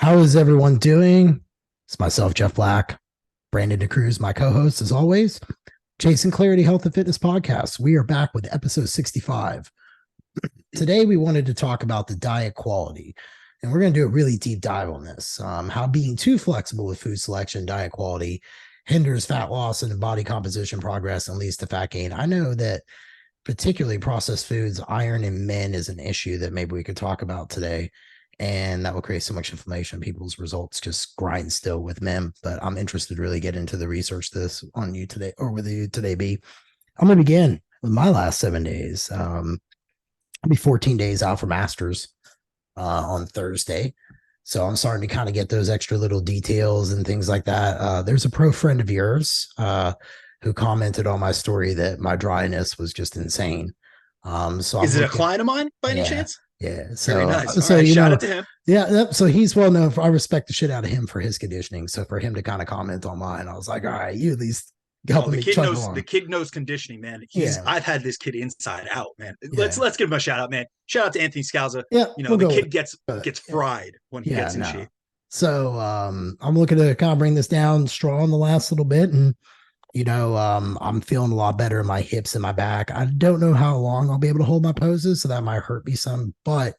How is everyone doing? It's myself, Jeff Black, Brandon DeCruz, my co-host, as always. Chasing Clarity Health and Fitness Podcast. We are back with episode 65. Today, we wanted to talk about the diet quality, and we're going to do a really deep dive on this. How being too flexible with food selection, diet quality, hinders fat loss and body composition progress and leads to fat gain. I know that particularly processed foods, iron in men is an issue that maybe we could talk about today. And that will create so much inflammation. People's results just grind still with men. But I'm interested to really get into the research this on you today, or with you today, B. I'm going to begin with my last 7 days. I'll be 14 days out for Masters on Thursday. So I'm starting to kind of get those extra little details and things like that. There's a pro friend of yours who commented on my story that my dryness was just insane. So Is it a client of mine by any chance? Yeah. Very nice. So right, shout out to him. Yeah. So he's well known for, I respect the shit out of him for his conditioning. So for him to kind of comment on mine, I was like, all right, you at least helping me chug along. The kid knows conditioning, man. I've had this kid inside out, man. Yeah. Let's give him a shout out, man. Shout out to Anthony Scalza. Yeah. The kid gets fried when he gets in shape. So I'm looking to kind of bring this down strong the last little bit. And I'm feeling a lot better in my hips and my back. I don't know how long I'll be able to hold my poses, so that might hurt me some, but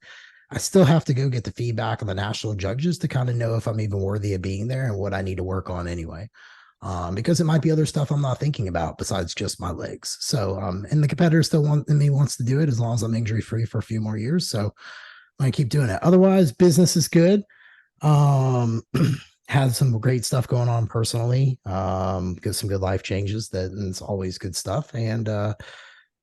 I still have to go get the feedback on the national judges to kind of know if I'm even worthy of being there and what I need to work on anyway. Because it might be other stuff I'm not thinking about besides just my legs. So, and the competitor still wants to do it as long as I'm injury free for a few more years. So I'm going to keep doing it. Otherwise, business is good. Had some great stuff going on personally. Got some good life changes. It's always good stuff. And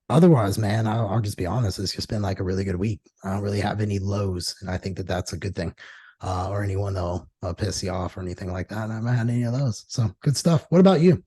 otherwise, man, I'll just be honest. It's just been like a really good week. I don't really have any lows, and I think that that's a good thing. Or anyone that'll piss you off or anything like that. I haven't had any of those. So good stuff. What about you?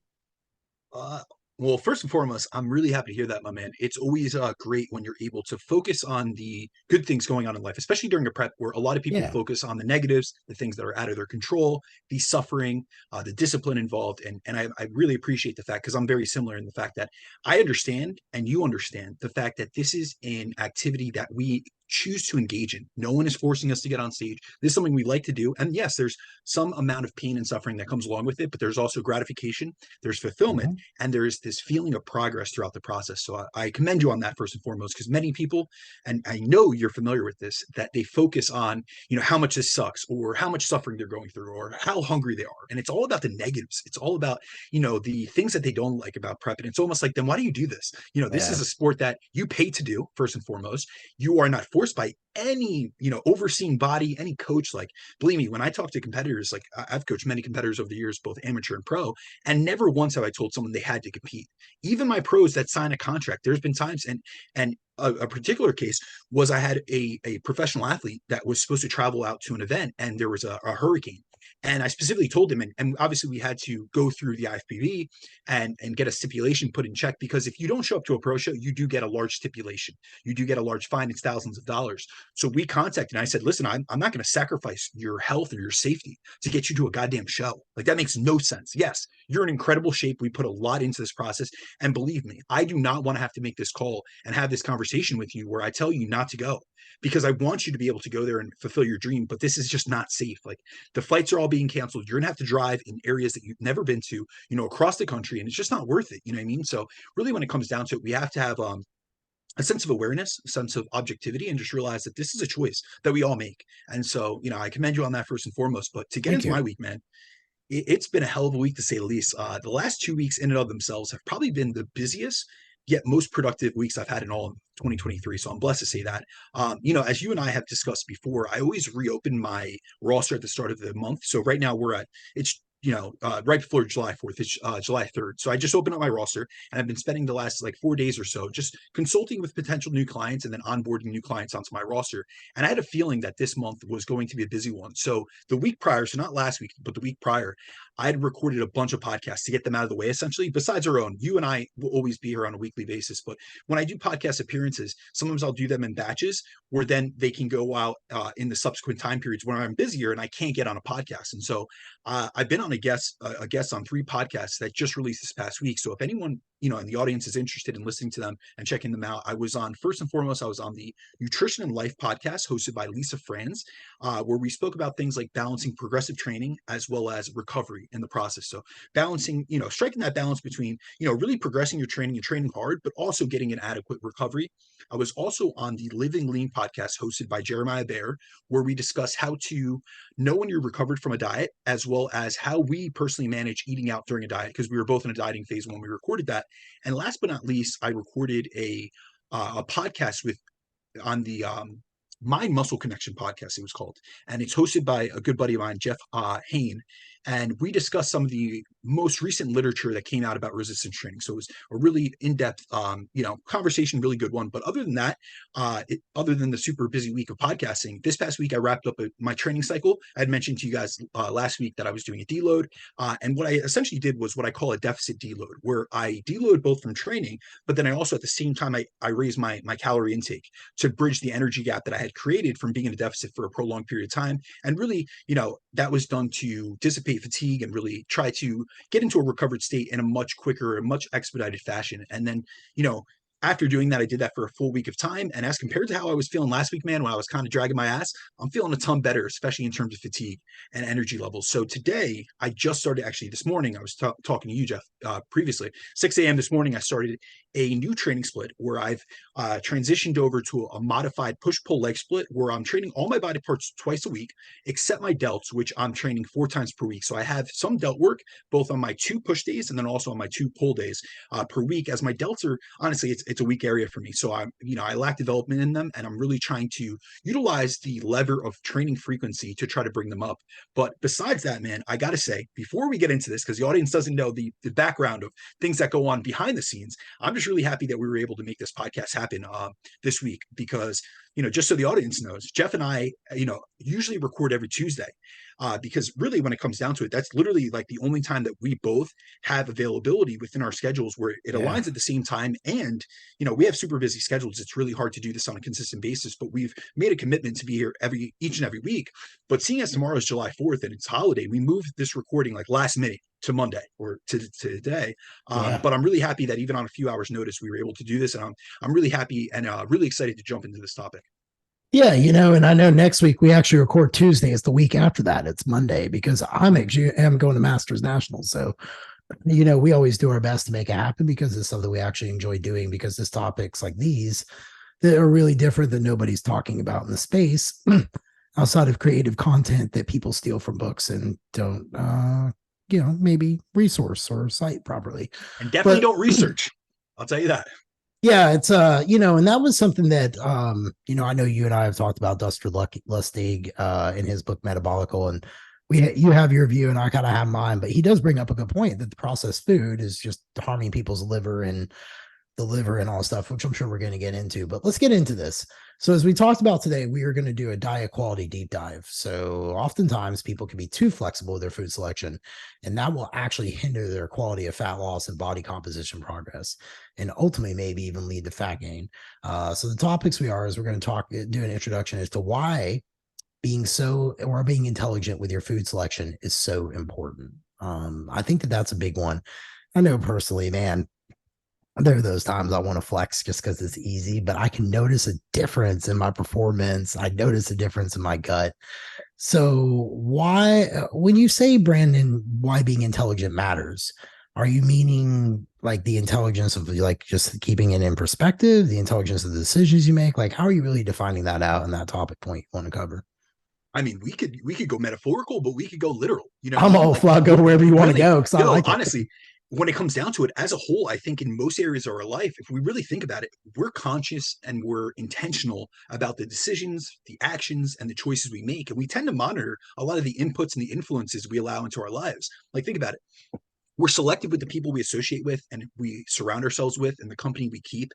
Well, first and foremost, I'm really happy to hear that, my man. It's always great when you're able to focus on the good things going on in life, especially during a prep where a lot of people focus on the negatives, the things that are out of their control, the suffering, the discipline involved. And I really appreciate the fact, because I'm very similar in the fact that I understand and you understand the fact that this is an activity that we choose to engage in. No one is forcing us to get on stage. This is something we like to do. And yes, there's some amount of pain and suffering that comes along with it, but there's also gratification, there's fulfillment, and there's this feeling of progress throughout the process. So I commend you on that first and foremost, because many people, and I know you're familiar with this, that they focus on, how much this sucks, or how much suffering they're going through, or how hungry they are. And it's all about the negatives. It's all about, the things that they don't like about prep. And it's almost like, then why do you do this? This is a sport that you pay to do, first and foremost. You are not forced by any overseeing body, any coach. Like, believe me, when I talk to competitors, like I've coached many competitors over the years, both amateur and pro, and never once have I told someone they had to compete. Even my pros that sign a contract, there's been times, and a particular case was I had a professional athlete that was supposed to travel out to an event, and there was a hurricane. And I specifically told him, and obviously we had to go through the IFBB and get a stipulation put in check, because if you don't show up to a pro show, you do get a large stipulation. You do get a large fine. It's thousands of dollars. So we contacted, and I said, listen, I'm not going to sacrifice your health or your safety to get you to a goddamn show. Like, that makes no sense. Yes, you're in incredible shape. We put a lot into this process. And believe me, I do not want to have to make this call and have this conversation with you where I tell you not to go, because I want you to be able to go there and fulfill your dream. But this is just not safe. Like, the flights are all being canceled. You're gonna have to drive in areas that you've never been to, across the country, and it's just not worth it. You know what I mean? So really, when it comes down to it, we have to have a sense of awareness, a sense of objectivity, and just realize that this is a choice that we all make. And so, I commend you on that first and foremost. But to get into my week, man, it's been a hell of a week, to say the least. The last 2 weeks in and of themselves have probably been the busiest yet most productive weeks I've had in all of 2023. So I'm blessed to say that. As you and I have discussed before, I always reopen my roster at the start of the month. So right now it's right before July 4th, it's July 3rd. So I just opened up my roster, and I've been spending the last 4 days or so just consulting with potential new clients and then onboarding new clients onto my roster. And I had a feeling that this month was going to be a busy one. So the week prior, so not last week, but the week prior, I had recorded a bunch of podcasts to get them out of the way, essentially, besides our own. You and I will always be here on a weekly basis. But when I do podcast appearances, sometimes I'll do them in batches, where then they can go out in the subsequent time periods when I'm busier and I can't get on a podcast. And so I've been on on a guest on 3 podcasts that just released this past week. So if anyone, in the audience is interested in listening to them and checking them out, I was on the Nutrition and Life podcast hosted by Lisa Franz, where we spoke about things like balancing progressive training as well as recovery in the process. So balancing, striking that balance between, really progressing your training and training hard, but also getting an adequate recovery. I was also on the Living Lean podcast hosted by Jeremiah Baer, where we discuss how to know when you're recovered from a diet, as well as how we personally manage eating out during a diet, because we were both in a dieting phase when we recorded that. And last but not least, I recorded a podcast on the Mind Muscle Connection podcast, it was called, and it's hosted by a good buddy of mine, Jeff Hain. And we discussed some of the most recent literature that came out about resistance training. So it was a really in-depth, conversation, really good one. But other than that, other than the super busy week of podcasting, this past week I wrapped up my training cycle. I had mentioned to you guys last week that I was doing a deload, and what I essentially did was what I call a deficit deload, where I deload both from training, but then I also at the same time I raise my calorie intake to bridge the energy gap that I had created from being in a deficit for a prolonged period of time. And really, that was done to dissipate fatigue and really try to get into a recovered state in a much quicker and much expedited fashion. And then, after doing that, I did that for a full week of time. And as compared to how I was feeling last week, man, when I was kind of dragging my ass, I'm feeling a ton better, especially in terms of fatigue and energy levels. So today, I just started, actually this morning, I was talking to you, Jeff, previously, 6 a.m. this morning, I started a new training split where I've transitioned over to a modified push-pull leg split where I'm training all my body parts twice a week, except my delts, which I'm training 4 times per week. So I have some delt work both on my 2 push days and then also on my 2 pull days per week, as my delts are, honestly, it's a weak area for me. So I lack development in them, and I'm really trying to utilize the lever of training frequency to try to bring them up. But besides that, man, I got to say, before we get into this, because the audience doesn't know the background of things that go on behind the scenes, I'm just really happy that we were able to make this podcast happen this week, because just so the audience knows, Jeff and I, usually record every Tuesday, because really when it comes down to it, that's literally like the only time that we both have availability within our schedules where it aligns at the same time. And, we have super busy schedules. It's really hard to do this on a consistent basis, but we've made a commitment to be here each and every week. But seeing as tomorrow is July 4th and it's holiday, we moved this recording like last minute to Monday or to today. But I'm really happy that even on a few hours notice, we were able to do this. And I'm really happy and really excited to jump into this topic. Yeah, and I know next week we actually record Tuesday. It's the week after that. It's Monday, because I'm going to Masters Nationals. So, we always do our best to make it happen, because it's something we actually enjoy doing, because there's topics like these that are really different that nobody's talking about in the space outside of creative content that people steal from books and don't, maybe resource or cite properly. And definitely don't research. I'll tell you that. Yeah, it's and that was something that I know you and I have talked about Dustin Lustig in his book Metabolical, and you have your view and I kind of have mine, but he does bring up a good point that the processed food is just harming people's liver and the liver and all stuff, which I'm sure we're going to get into. But let's get into this. So as we talked about today, we are going to do a diet quality deep dive. So oftentimes people can be too flexible with their food selection, and that will actually hinder their quality of fat loss and body composition progress, and ultimately maybe even lead to fat gain. So the topics we're going to do an introduction as to why being intelligent with your food selection is so important. I think that's a big one. I know personally, man, there are those times I want to flex just because it's easy, but I can notice a difference in my performance. I notice a difference in my gut. So when you say, Brandon, why being intelligent matters, are you meaning like the intelligence of like just keeping it in perspective, the intelligence of the decisions you make? Like, how are you really defining that out in that topic point you want to cover? I mean, we could go metaphorical, but we could go literal. I'm all go wherever you want to go, because I like it. Honestly, when it comes down to it, as a whole, I think in most areas of our life, if we really think about it, we're conscious and we're intentional about the decisions, the actions, and the choices we make. And we tend to monitor a lot of the inputs and the influences we allow into our lives. Like, think about it. We're selective with the people we associate with and we surround ourselves with and the company we keep.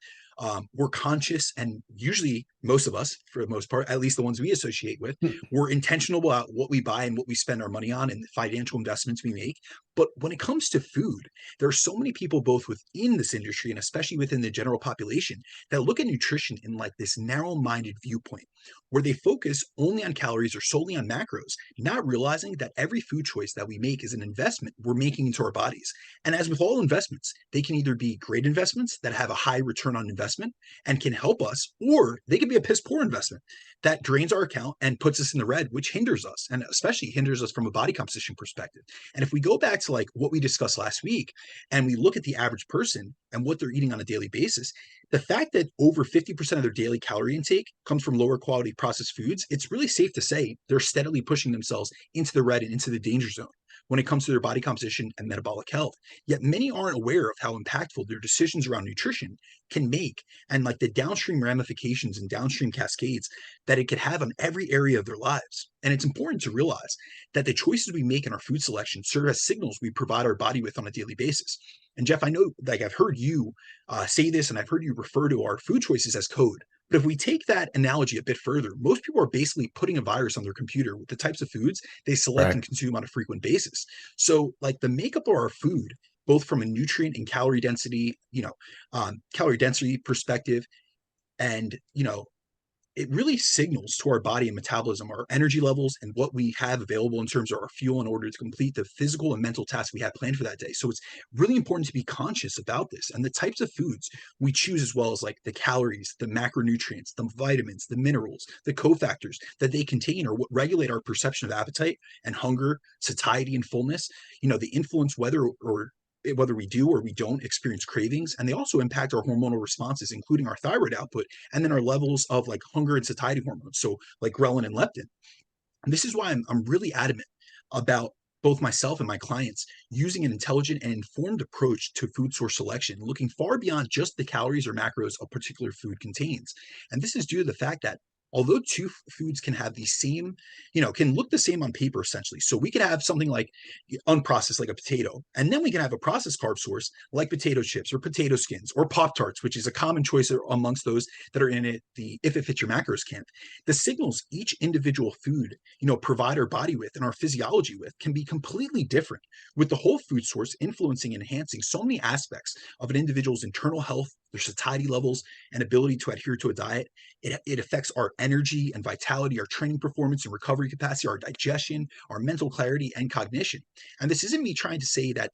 We're conscious, and usually most of us, for the most part, at least the ones we associate with, we're intentional about what we buy and what we spend our money on and the financial investments we make. But when it comes to food, there are so many people both within this industry and especially within the general population that look at nutrition in like this narrow-minded viewpoint. where they focus only on calories or solely on macros, not realizing that every food choice that we make is an investment we're making into our bodies. And as with all investments, they can either be great investments that have a high return on investment and can help us, or they can be a piss poor investment that drains our account and puts us in the red, which hinders us, and especially hinders us from a body composition perspective. And if we go back to like what we discussed last week and we look at the average person and what they're eating on a daily basis, the fact that over 50% of their daily calorie intake comes from lower quality processed foods, it's really safe to say they're steadily pushing themselves into the red and into the danger zone when it comes to their body composition and metabolic health. Yet many aren't aware of how impactful their decisions around nutrition can make, and like the downstream ramifications and downstream cascades that it could have on every area of their lives. And it's important to realize that the choices we make in our food selection serve as signals we provide our body with on a daily basis. And Jeff, I know, like I've heard you say this, and I've heard you refer to our food choices as code. But if we take that analogy a bit further, most people are basically putting a virus on their computer with the types of foods they select and consume on a frequent basis. So like the makeup of our food, both from a nutrient and calorie density, calorie density perspective, and, it really signals to our body and metabolism our energy levels and what we have available in terms of our fuel in order to complete the physical and mental tasks we have planned for that day. So it's really important to be conscious about this and the types of foods we choose, as well as like the calories, the macronutrients, the vitamins, the minerals, the cofactors that they contain, or what regulate our perception of appetite and hunger, satiety, and fullness. They influence whether we do or we don't experience cravings. And they also impact our hormonal responses, including our thyroid output, and then our levels of like hunger and satiety hormones. So like ghrelin and leptin. And this is why I'm really adamant about both myself and my clients using an intelligent and informed approach to food source selection, looking far beyond just the calories or macros a particular food contains. And this is due to the fact that although two foods can have the same, can look the same on paper, essentially. So we could have something like unprocessed, like a potato, and then we can have a processed carb source like potato chips or potato skins or Pop-Tarts, which is a common choice amongst those that are in it, the if it fits your macros camp. The signals each individual food, provide our body with and our physiology with can be completely different, with the whole food source influencing and enhancing so many aspects of an individual's internal health, their satiety levels, and ability to adhere to a diet. It affects our energy and vitality, our training performance and recovery capacity, our digestion, our mental clarity, and cognition. And this isn't me trying to say that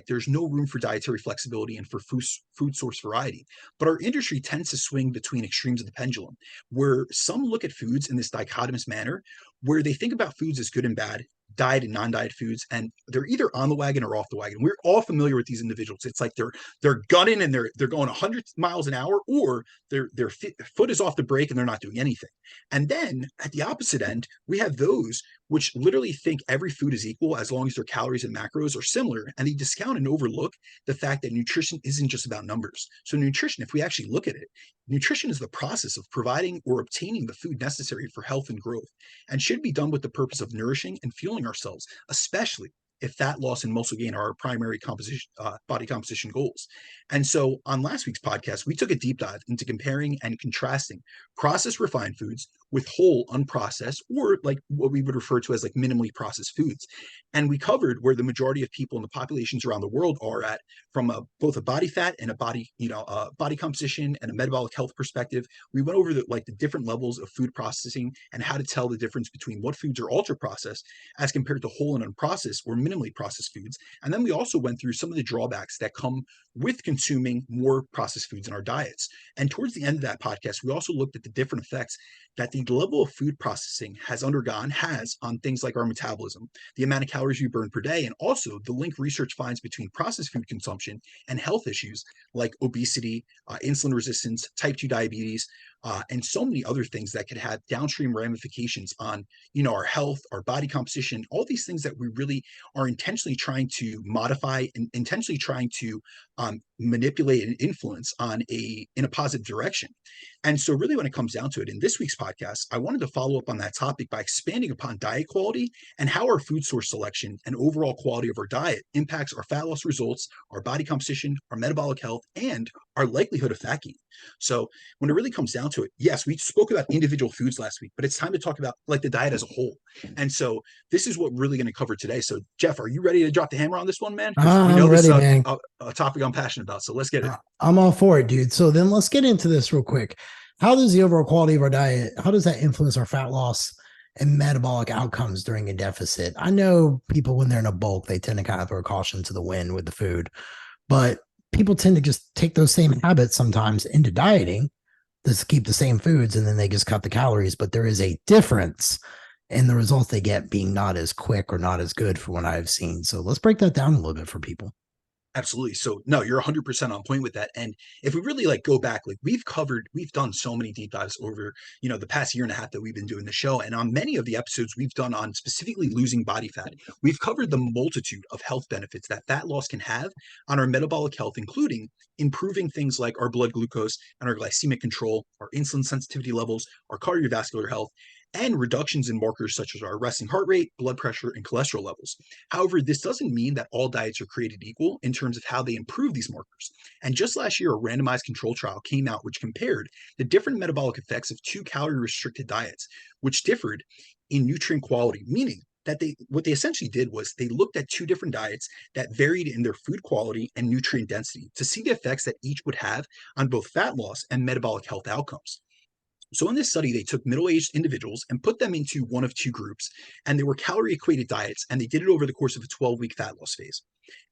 there's no room for dietary flexibility and for food source variety. But our industry tends to swing between extremes of the pendulum, where some look at foods in this dichotomous manner, where they think about foods as good and bad, diet and non-diet foods, and they're either on the wagon or off the wagon. We're all familiar with these individuals. It's like they're gunning and they're going 100 miles an hour, or their foot is off the brake and they're not doing anything. And then at the opposite end, we have those which literally think every food is equal as long as their calories and macros are similar, and they discount and overlook the fact that nutrition isn't just about numbers. So nutrition, if we actually look at it, nutrition is the process of providing or obtaining the food necessary for health and growth, and should be done with the purpose of nourishing and fueling ourselves, especially if fat loss and muscle gain are our primary body composition goals. And so on last week's podcast, we took a deep dive into comparing and contrasting processed refined foods with whole unprocessed, or like what we would refer to as like minimally processed foods. And we covered where the majority of people in the populations around the world are at from both a body fat and a body composition and a metabolic health perspective. We went over the different levels of food processing and how to tell the difference between what foods are ultra processed as compared to whole and unprocessed or minimally processed foods. And then we also went through some of the drawbacks that come with consuming more processed foods in our diets. And towards the end of that podcast, we also looked at the different effects that the level of food processing has on things like our metabolism, the amount of calories we burn per day, and also the link research finds between processed food consumption and health issues like obesity, insulin resistance, type 2 diabetes, and so many other things that could have downstream ramifications on, our health, our body composition, all these things that we really are intentionally trying to modify and intentionally trying to manipulate and influence in a positive direction. And so really when it comes down to it, in this week's podcast, I wanted to follow up on that topic by expanding upon diet quality and how our food source selection and overall quality of our diet impacts our fat loss results, our body composition, our metabolic health, and our likelihood of fat gain. So when it really comes down to it, yes, we spoke about individual foods last week, but it's time to talk about like the diet as a whole. And so this is what we're really going to cover today. So Jeff, are you ready to drop the hammer on this one, man? I'm ready, man. A topic I'm passionate about. So let's get it. I'm all for it, dude. So then let's get into this real quick. how does the overall quality of our diet, how does that influence our fat loss and metabolic outcomes during a deficit? I know people, when they're in a bulk, they tend to kind of throw caution to the wind with the food, but people tend to just take those same habits sometimes into dieting to keep the same foods, and then they just cut the calories. But there is a difference in the results they get being not as quick or not as good for what I've seen. So let's break that down a little bit for people. Absolutely. So no, you're 100% on point with that. And if we really like go back, like we've done so many deep dives over, the past year and a half that we've been doing the show. And on many of the episodes we've done on specifically losing body fat, we've covered the multitude of health benefits that fat loss can have on our metabolic health, including improving things like our blood glucose and our glycemic control, our insulin sensitivity levels, our cardiovascular health, and reductions in markers such as our resting heart rate, blood pressure, and cholesterol levels. However, this doesn't mean that all diets are created equal in terms of how they improve these markers. And just last year, a randomized control trial came out which compared the different metabolic effects of 2 calorie-restricted diets, which differed in nutrient quality, meaning that what they essentially did was they looked at 2 different diets that varied in their food quality and nutrient density to see the effects that each would have on both fat loss and metabolic health outcomes. So in this study, they took middle-aged individuals and put them into one of 2 groups, and they were calorie-equated diets, and they did it over the course of a 12-week fat loss phase.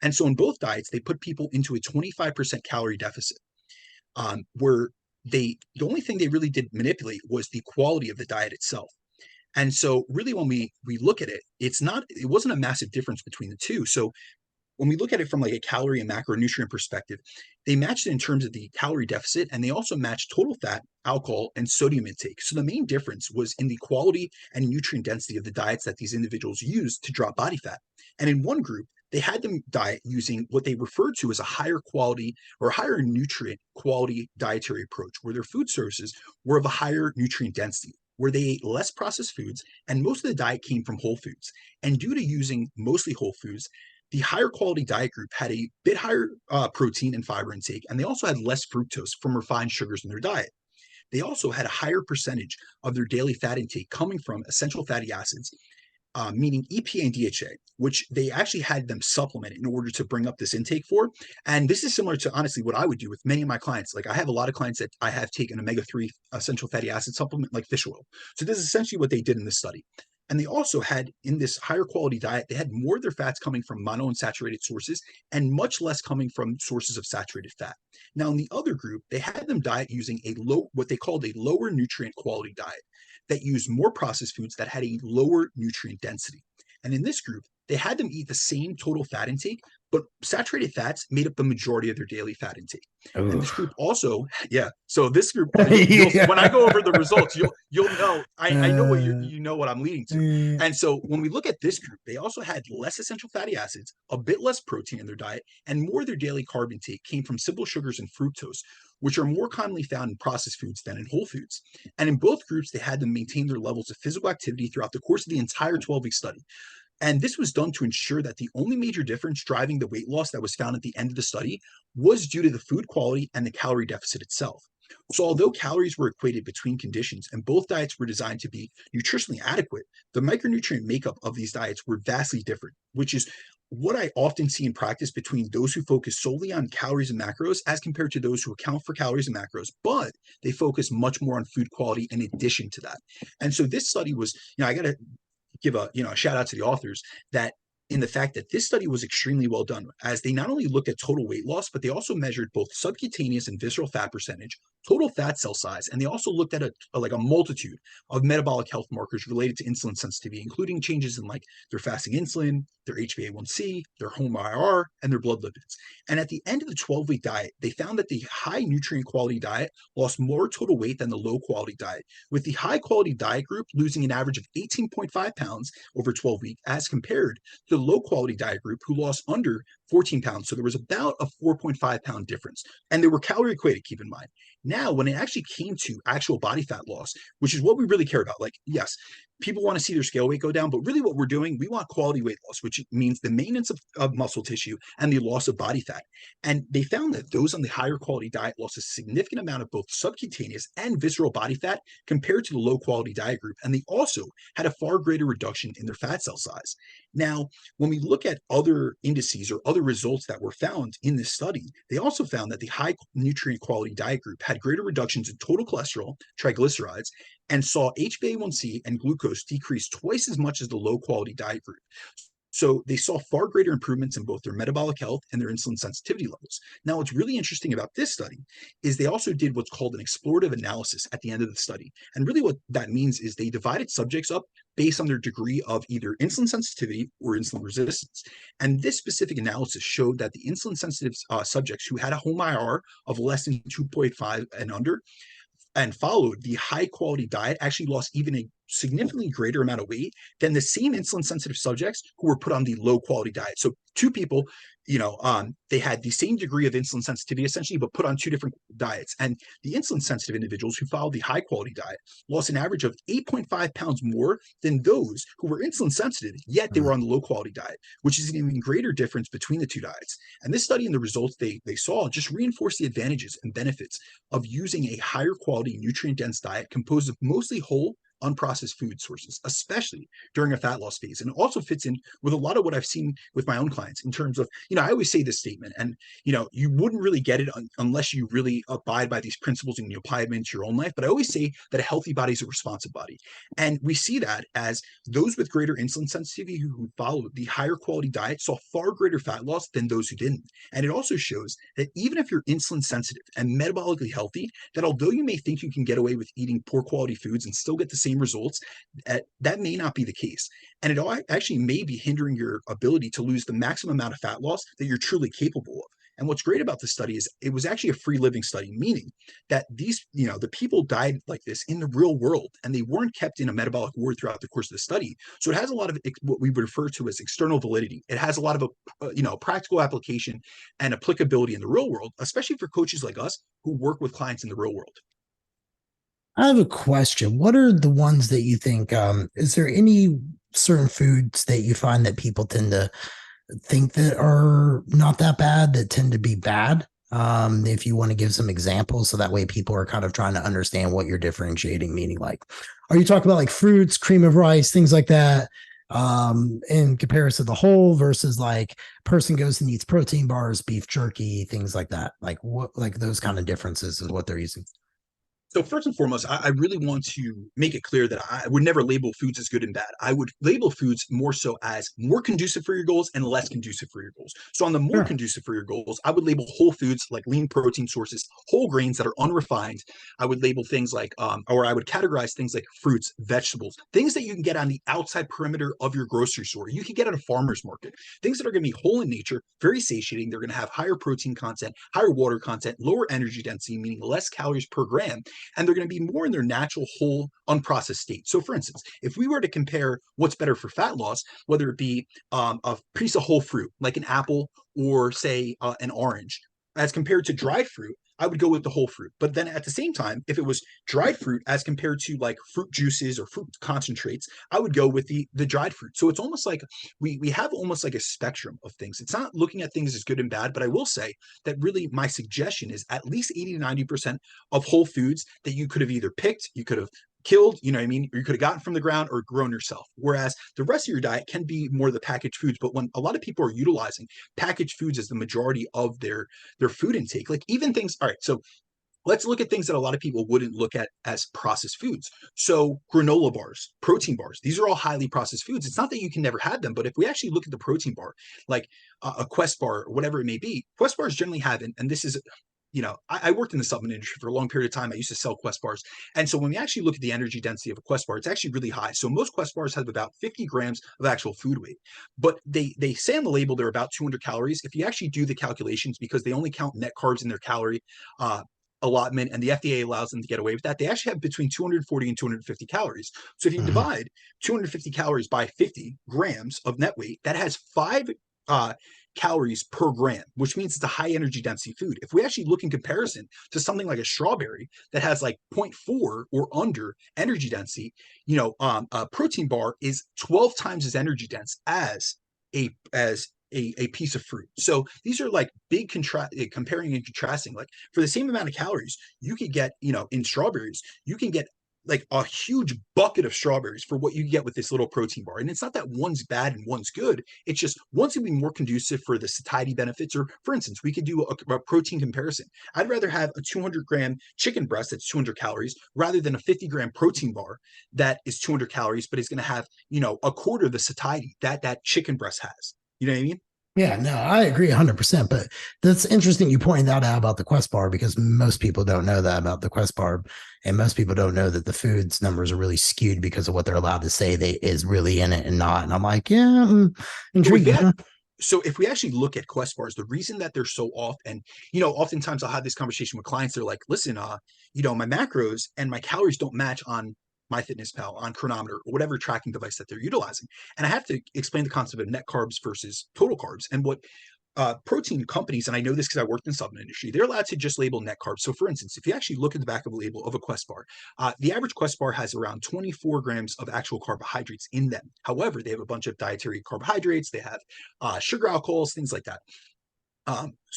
And so in both diets, they put people into a 25% calorie deficit, where the only thing they really did manipulate was the quality of the diet itself. And so really when we look at it, it wasn't a massive difference between the two. So when we look at it from like a calorie and macronutrient perspective, they matched it in terms of the calorie deficit, and they also matched total fat, alcohol, and sodium intake. So the main difference was in the quality and nutrient density of the diets that these individuals used to drop body fat. And in one group, they had them diet using what they referred to as a higher quality or higher nutrient quality dietary approach, where their food sources were of a higher nutrient density, where they ate less processed foods, and most of the diet came from whole foods. And due to using mostly whole foods, the higher quality diet group had a bit higher protein and fiber intake, and they also had less fructose from refined sugars in their diet. They also had a higher percentage of their daily fat intake coming from essential fatty acids, meaning EPA and DHA, which they actually had them supplement in order to bring up this intake for. And this is similar to honestly what I would do with many of my clients. Like I have a lot of clients that I have taken omega-3 essential fatty acid supplement like fish oil. So this is essentially what they did in this study. And they also had in this higher quality diet, they had more of their fats coming from monounsaturated sources and much less coming from sources of saturated fat. Now, in the other group, they had them diet using what they called a lower nutrient quality diet that used more processed foods that had a lower nutrient density. And in this group, they had them eat the same total fat intake, but saturated fats made up the majority of their daily fat intake. Oof. And this group also, yeah. So this group, when I go over the results, you'll know. I know what you know what I'm leading to. And so when we look at this group, they also had less essential fatty acids, a bit less protein in their diet, and more of their daily carb intake came from simple sugars and fructose, which are more commonly found in processed foods than in whole foods. And in both groups, they had them maintain their levels of physical activity throughout the course of the entire 12-week study. And this was done to ensure that the only major difference driving the weight loss that was found at the end of the study was due to the food quality and the calorie deficit itself. So although calories were equated between conditions and both diets were designed to be nutritionally adequate, the micronutrient makeup of these diets were vastly different, which is what I often see in practice between those who focus solely on calories and macros as compared to those who account for calories and macros, but they focus much more on food quality in addition to that. And so this study was, I got to give a shout out to the authors that in the fact that this study was extremely well done, as they not only looked at total weight loss, but they also measured both subcutaneous and visceral fat percentage, total fat cell size, and they also looked at a multitude of metabolic health markers related to insulin sensitivity, including changes in like their fasting insulin, their HbA1c, their home IR, and their blood lipids. And at the end of the 12-week diet, they found that the high nutrient quality diet lost more total weight than the low quality diet, with the high quality diet group losing an average of 18.5 pounds over 12 weeks as compared to the low quality diet group who lost under 14 pounds. So there was about a 4.5 pound difference. And they were calorie equated, keep in mind. Now, when it actually came to actual body fat loss, which is what we really care about, like, yes, people want to see their scale weight go down, but really what we're doing, we want quality weight loss, which means the maintenance of muscle tissue and the loss of body fat. And they found that those on the higher quality diet lost a significant amount of both subcutaneous and visceral body fat compared to the low quality diet group. And they also had a far greater reduction in their fat cell size. Now, when we look at other indices or other results that were found in this study, they also found that the high nutrient quality diet group had greater reductions in total cholesterol, triglycerides, and saw HbA1c and glucose decrease twice as much as the low quality diet group. So they saw far greater improvements in both their metabolic health and their insulin sensitivity levels. Now, what's really interesting about this study is they also did what's called an explorative analysis at the end of the study. And really what that means is they divided subjects up based on their degree of either insulin sensitivity or insulin resistance. And this specific analysis showed that the insulin sensitive subjects who had a home IR of less than 2.5 and under and followed the high quality diet actually lost even a significantly greater amount of weight than the same insulin sensitive subjects who were put on the low quality diet. So two people, they had the same degree of insulin sensitivity essentially, but put on two different diets. And the insulin sensitive individuals who followed the high quality diet lost an average of 8.5 pounds more than those who were insulin sensitive, yet they were on the low quality diet, which is an even greater difference between the two diets. And this study and the results they saw just reinforced the advantages and benefits of using a higher quality nutrient dense diet composed of mostly whole unprocessed food sources, especially during a fat loss phase. And it also fits in with a lot of what I've seen with my own clients in terms of, I always say this statement, and, you wouldn't really get it unless you really abide by these principles and you apply them into your own life. But I always say that a healthy body is a responsive body. And we see that as those with greater insulin sensitivity who followed the higher quality diet saw far greater fat loss than those who didn't. And it also shows that even if you're insulin sensitive and metabolically healthy, that although you may think you can get away with eating poor quality foods and still get the same results, that may not be the case. And it actually may be hindering your ability to lose the maximum amount of fat loss that you're truly capable of. And what's great about this study is it was actually a free living study, meaning that these, the people died like this in the real world and they weren't kept in a metabolic ward throughout the course of the study. So it has a lot of what we would refer to as external validity. It has a lot of, practical application and applicability in the real world, especially for coaches like us who work with clients in the real world. I have a question. What are the ones that you think, is there any certain foods that you find that people tend to think that are not that bad, that tend to be bad? If you want to give some examples, so that way people are kind of trying to understand what you're differentiating, meaning like, are you talking about like fruits, cream of rice, things like that, in comparison to the whole versus like person goes and eats protein bars, beef jerky, things like that, like what, like those kind of differences is what they're using. So first and foremost, I really want to make it clear that I would never label foods as good and bad. I would label foods more so as more conducive for your goals and less conducive for your goals. So on the more conducive for your goals, I would label whole foods like lean protein sources, whole grains that are unrefined. I would label things like, or I would categorize things like fruits, vegetables, things that you can get on the outside perimeter of your grocery store. You can get at a farmer's market, things that are going to be whole in nature, very satiating. They're going to have higher protein content, higher water content, lower energy density, meaning less calories per gram, and they're going to be more in their natural whole unprocessed state. So for instance, if we were to compare what's better for fat loss, whether it be a piece of whole fruit like an apple or say an orange as compared to dried fruit, I would go with the whole fruit. But then at the same time, if it was dried fruit as compared to like fruit juices or fruit concentrates, I would go with the dried fruit. So it's almost like we have almost like a spectrum of things. It's not looking at things as good and bad, but I will say that really my suggestion is at least 80 to 90% of whole foods that you could have either picked, you could have killed, you know what I mean? Or you could have gotten from the ground or grown yourself. Whereas the rest of your diet can be more the packaged foods. But when a lot of people are utilizing packaged foods as the majority of their food intake, like even things, all right, so let's look at things that a lot of people wouldn't look at as processed foods. So granola bars, protein bars, these are all highly processed foods. It's not that you can never have them, but if we actually look at the protein bar, like a Quest bar or whatever it may be, Quest bars generally have, and this is, I worked in the supplement industry for a long period of time. I used to sell Quest bars. And so when we actually look at the energy density of a Quest bar, it's actually really high. So most Quest bars have about 50 grams of actual food weight. But they say on the label they're about 200 calories. If you actually do the calculations, because they only count net carbs in their calorie allotment, and the FDA allows them to get away with that, they actually have between 240 and 250 calories. So if you divide 250 calories by 50 grams of net weight, that has calories per gram, which means it's a high energy density food. If we actually look in comparison to something like a strawberry that has like 0.4 or under energy density, a protein bar is 12 times as energy dense as a piece of fruit. So these are like big comparing and contrasting. Like for the same amount of calories, you could get, in strawberries, you can get like a huge bucket of strawberries for what you get with this little protein bar. And it's not that one's bad and one's good. It's just one's gonna be more conducive for the satiety benefits. Or for instance, we could do a protein comparison. I'd rather have a 200-gram chicken breast that's 200 calories rather than a 50-gram protein bar that is 200 calories, but is gonna have, a quarter of the satiety that chicken breast has. You know what I mean? Yeah, no, I agree 100%. But that's interesting you pointed that out about the Quest bar, because most people don't know that about the Quest bar. And most people don't know that the foods numbers are really skewed because of what they're allowed to say they is really in it and not. And I'm like, yeah, intriguing. So if we actually look at Quest bars, the reason that they're so off, and oftentimes I'll have this conversation with clients. They're like, listen, my macros and my calories don't match on MyFitnessPal, on Chronometer, or whatever tracking device that they're utilizing. And I have to explain the concept of net carbs versus total carbs. And what protein companies, and I know this because I worked in the supplement industry, they're allowed to just label net carbs. So for instance, if you actually look at the back of a label of a Quest bar, the average Quest bar has around 24 grams of actual carbohydrates in them. However, they have a bunch of dietary carbohydrates, they have sugar alcohols, things like that.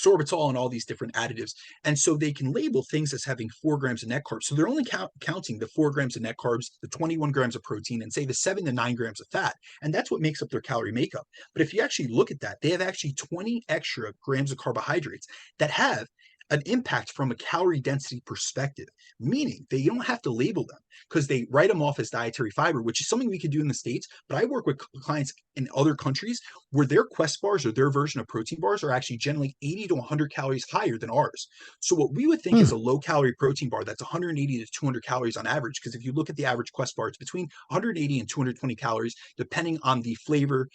Sorbitol and all these different additives. And so they can label things as having 4 grams of net carbs. So they're only counting the 4 grams of net carbs, the 21 grams of protein, and say the 7 to 9 grams of fat. And that's what makes up their calorie makeup. But if you actually look at that, they have actually 20 extra grams of carbohydrates that have an impact from a calorie density perspective, meaning they don't have to label them because they write them off as dietary fiber, which is something we could do in the States. But I work with clients in other countries where their Quest bars or their version of protein bars are actually generally 80 to 100 calories higher than ours. So what we would think is a low calorie protein bar that's 180 to 200 calories on average, because if you look at the average Quest bar, it's between 180 and 220 calories, depending on the flavor.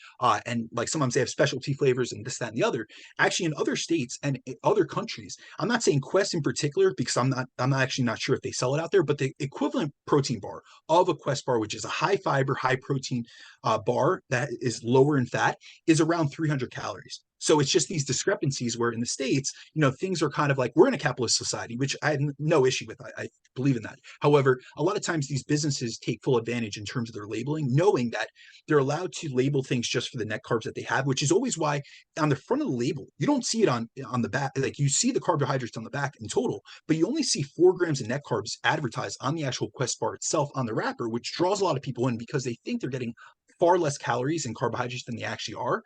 And like sometimes they have specialty flavors and this, that, and the other. Actually, in other states and in other countries, I'm not saying Quest in particular because I'm actually not sure if they sell it out there, but the equivalent protein bar of a Quest bar, which is a high fiber, high protein bar that is lower in fat, is around 300 calories. So it's just these discrepancies where in the States, things are kind of like, we're in a capitalist society, which I have no issue with. I believe in that. However, a lot of times these businesses take full advantage in terms of their labeling, knowing that they're allowed to label things just for the net carbs that they have, which is always why on the front of the label, you don't see it on the back. Like you see the carbohydrates on the back in total, but you only see 4 grams of net carbs advertised on the actual Quest bar itself on the wrapper, which draws a lot of people in because they think they're getting far less calories and carbohydrates than they actually are.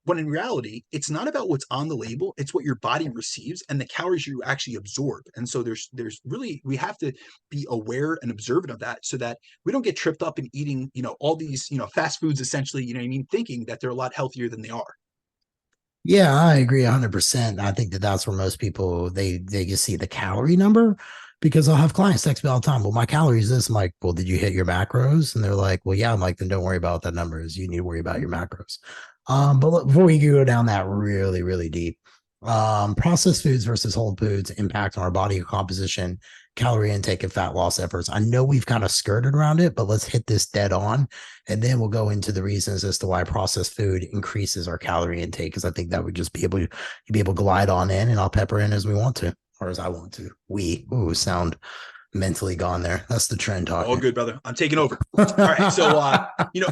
When in reality, it's not about what's on the label, it's what your body receives and the calories you actually absorb. And so there's really, we have to be aware and observant of that so that we don't get tripped up in eating, all these, fast foods essentially, thinking that they're a lot healthier than they are. Yeah, I agree 100%. I think that that's where most people, they just see the calorie number, because I'll have clients text me all the time. Well, my calories this. I'm like, well, did you hit your macros? And they're like, well, yeah. I'm like, then don't worry about what that number is. You need to worry about your macros. But look, before we go down that really, really deep, processed foods versus whole foods impact on our body composition, calorie intake, and fat loss efforts. I know we've kind of skirted around it, but let's hit this dead on. And then we'll go into the reasons as to why processed food increases our calorie intake, because I think that would just be able to glide on in, and I'll pepper in as we want to, or as I want to. Sound mentally gone there. That's the trend talking. All good, brother. I'm taking over. All right. So,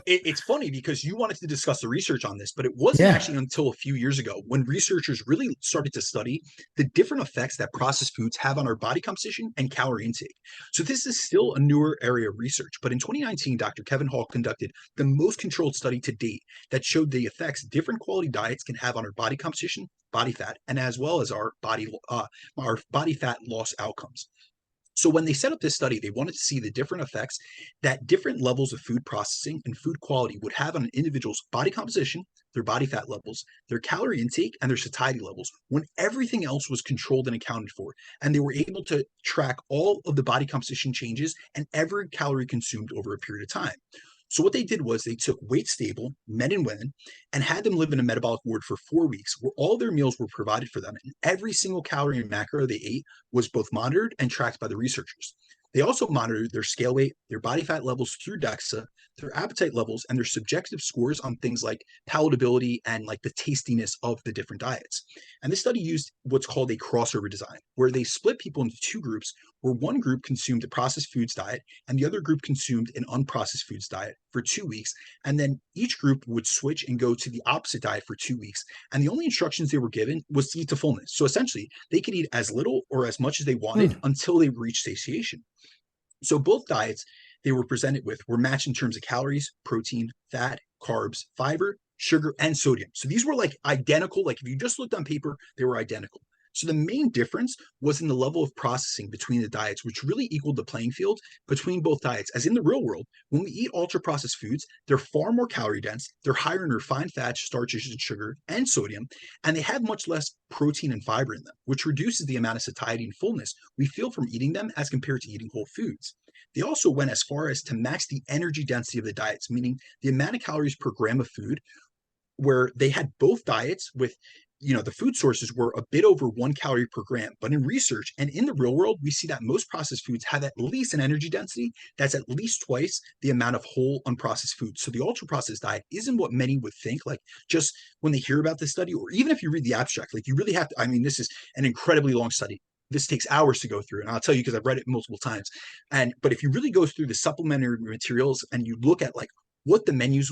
it's funny because you wanted to discuss the research on this, but it wasn't actually until a few years ago when researchers really started to study the different effects that processed foods have on our body composition and calorie intake. So this is still a newer area of research, but in 2019, Dr. Kevin Hall conducted the most controlled study to date that showed the effects different quality diets can have on our body composition, body fat, and as well as our body fat loss outcomes. So when they set up this study, they wanted to see the different effects that different levels of food processing and food quality would have on an individual's body composition, their body fat levels, their calorie intake, and their satiety levels when everything else was controlled and accounted for. And they were able to track all of the body composition changes and every calorie consumed over a period of time. So what they did was they took weight stable men and women and had them live in a metabolic ward for 4 weeks where all their meals were provided for them. And every single calorie and macro they ate was both monitored and tracked by the researchers. They also monitor their scale weight, their body fat levels through DEXA, their appetite levels, and their subjective scores on things like palatability and like the tastiness of the different diets. And this study used what's called a crossover design, where they split people into two groups, where one group consumed a processed foods diet and the other group consumed an unprocessed foods diet for 2 weeks. And then each group would switch and go to the opposite diet for 2 weeks. And the only instructions they were given was to eat to fullness. So essentially, they could eat as little or as much as they wanted until they reached satiation. So both diets they were presented with were matched in terms of calories, protein, fat, carbs, fiber, sugar, and sodium. So these were like identical. Like if you just looked on paper, they were identical. So the main difference was in the level of processing between the diets, which really equaled the playing field between both diets. As in the real world, when we eat ultra processed foods, they're far more calorie dense, they're higher in refined fats, starches, and sugar, and sodium, and they have much less protein and fiber in them, which reduces the amount of satiety and fullness we feel from eating them as compared to eating whole foods. They also went as far as to max the energy density of the diets, meaning the amount of calories per gram of food, where they had both diets with the food sources were a bit over 1 calorie per gram. But in research and in the real world, we see that most processed foods have at least an energy density that's at least twice the amount of whole unprocessed foods. So the ultra processed diet isn't what many would think, like just when they hear about this study, or even if you read the abstract, like you really have to, I mean, this is an incredibly long study. This takes hours to go through, and I'll tell you because I've read it multiple times. But if you really go through the supplementary materials and you look at like what the menus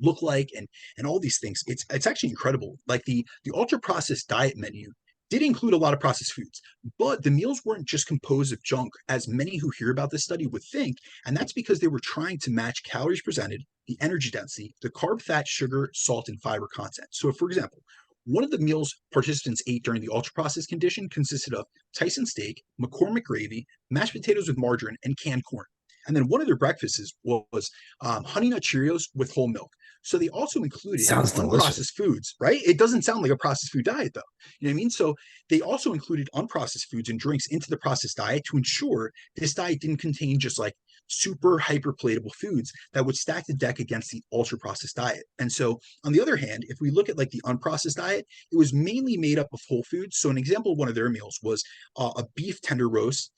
look like and all these things, it's actually incredible. Like the ultra processed diet menu did include a lot of processed foods, but the meals weren't just composed of junk, as many who hear about this study would think. And that's because they were trying to match calories presented, the energy density, the carb, fat, sugar, salt, and fiber content. So, for example, one of the meals participants ate during the ultra processed condition consisted of Tyson steak, McCormick gravy, mashed potatoes with margarine, and canned corn. And then one of their breakfasts was Honey Nut Cheerios with whole milk. So they also included Sounds delicious. unprocessed foods, right? It doesn't sound like a processed food diet, though. You know what I mean? So they also included unprocessed foods and drinks into the processed diet to ensure this diet didn't contain just like super hyperpalatable foods that would stack the deck against the ultra processed diet. And so, on the other hand, if we look at like the unprocessed diet, it was mainly made up of whole foods. So, an example of one of their meals was a beef tender roast.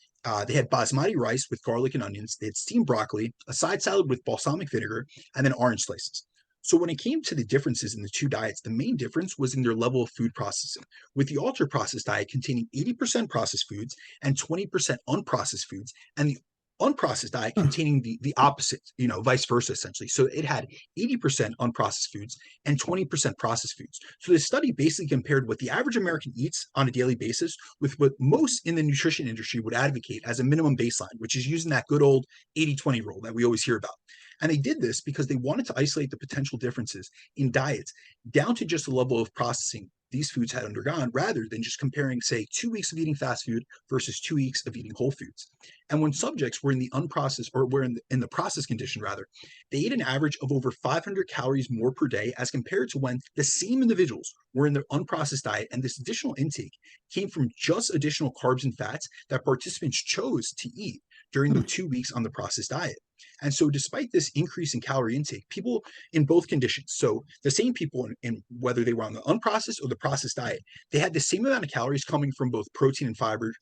They had basmati rice with garlic and onions. They had steamed broccoli, a side salad with balsamic vinegar, and then orange slices. So when it came to the differences in the two diets, the main difference was in their level of food processing, with the ultra processed diet containing 80% processed foods and 20% unprocessed foods, and the unprocessed diet containing the opposite, vice versa, essentially. So it had 80% unprocessed foods and 20% processed foods. So this study basically compared what the average American eats on a daily basis with what most in the nutrition industry would advocate as a minimum baseline, which is using that good old 80-20 rule that we always hear about. And they did this because they wanted to isolate the potential differences in diets down to just the level of processing these foods had undergone, rather than just comparing, say, 2 weeks of eating fast food versus 2 weeks of eating whole foods. And when subjects were in the unprocessed, or were in the processed condition, rather, they ate an average of over 500 calories more per day as compared to when the same individuals were in their unprocessed diet. And this additional intake came from just additional carbs and fats that participants chose to eat during the 2 weeks on the processed diet. And so, despite this increase in calorie intake, people in both conditions, so the same people in whether they were on the unprocessed or the processed diet, they had the same amount of calories coming from both protein and fiber,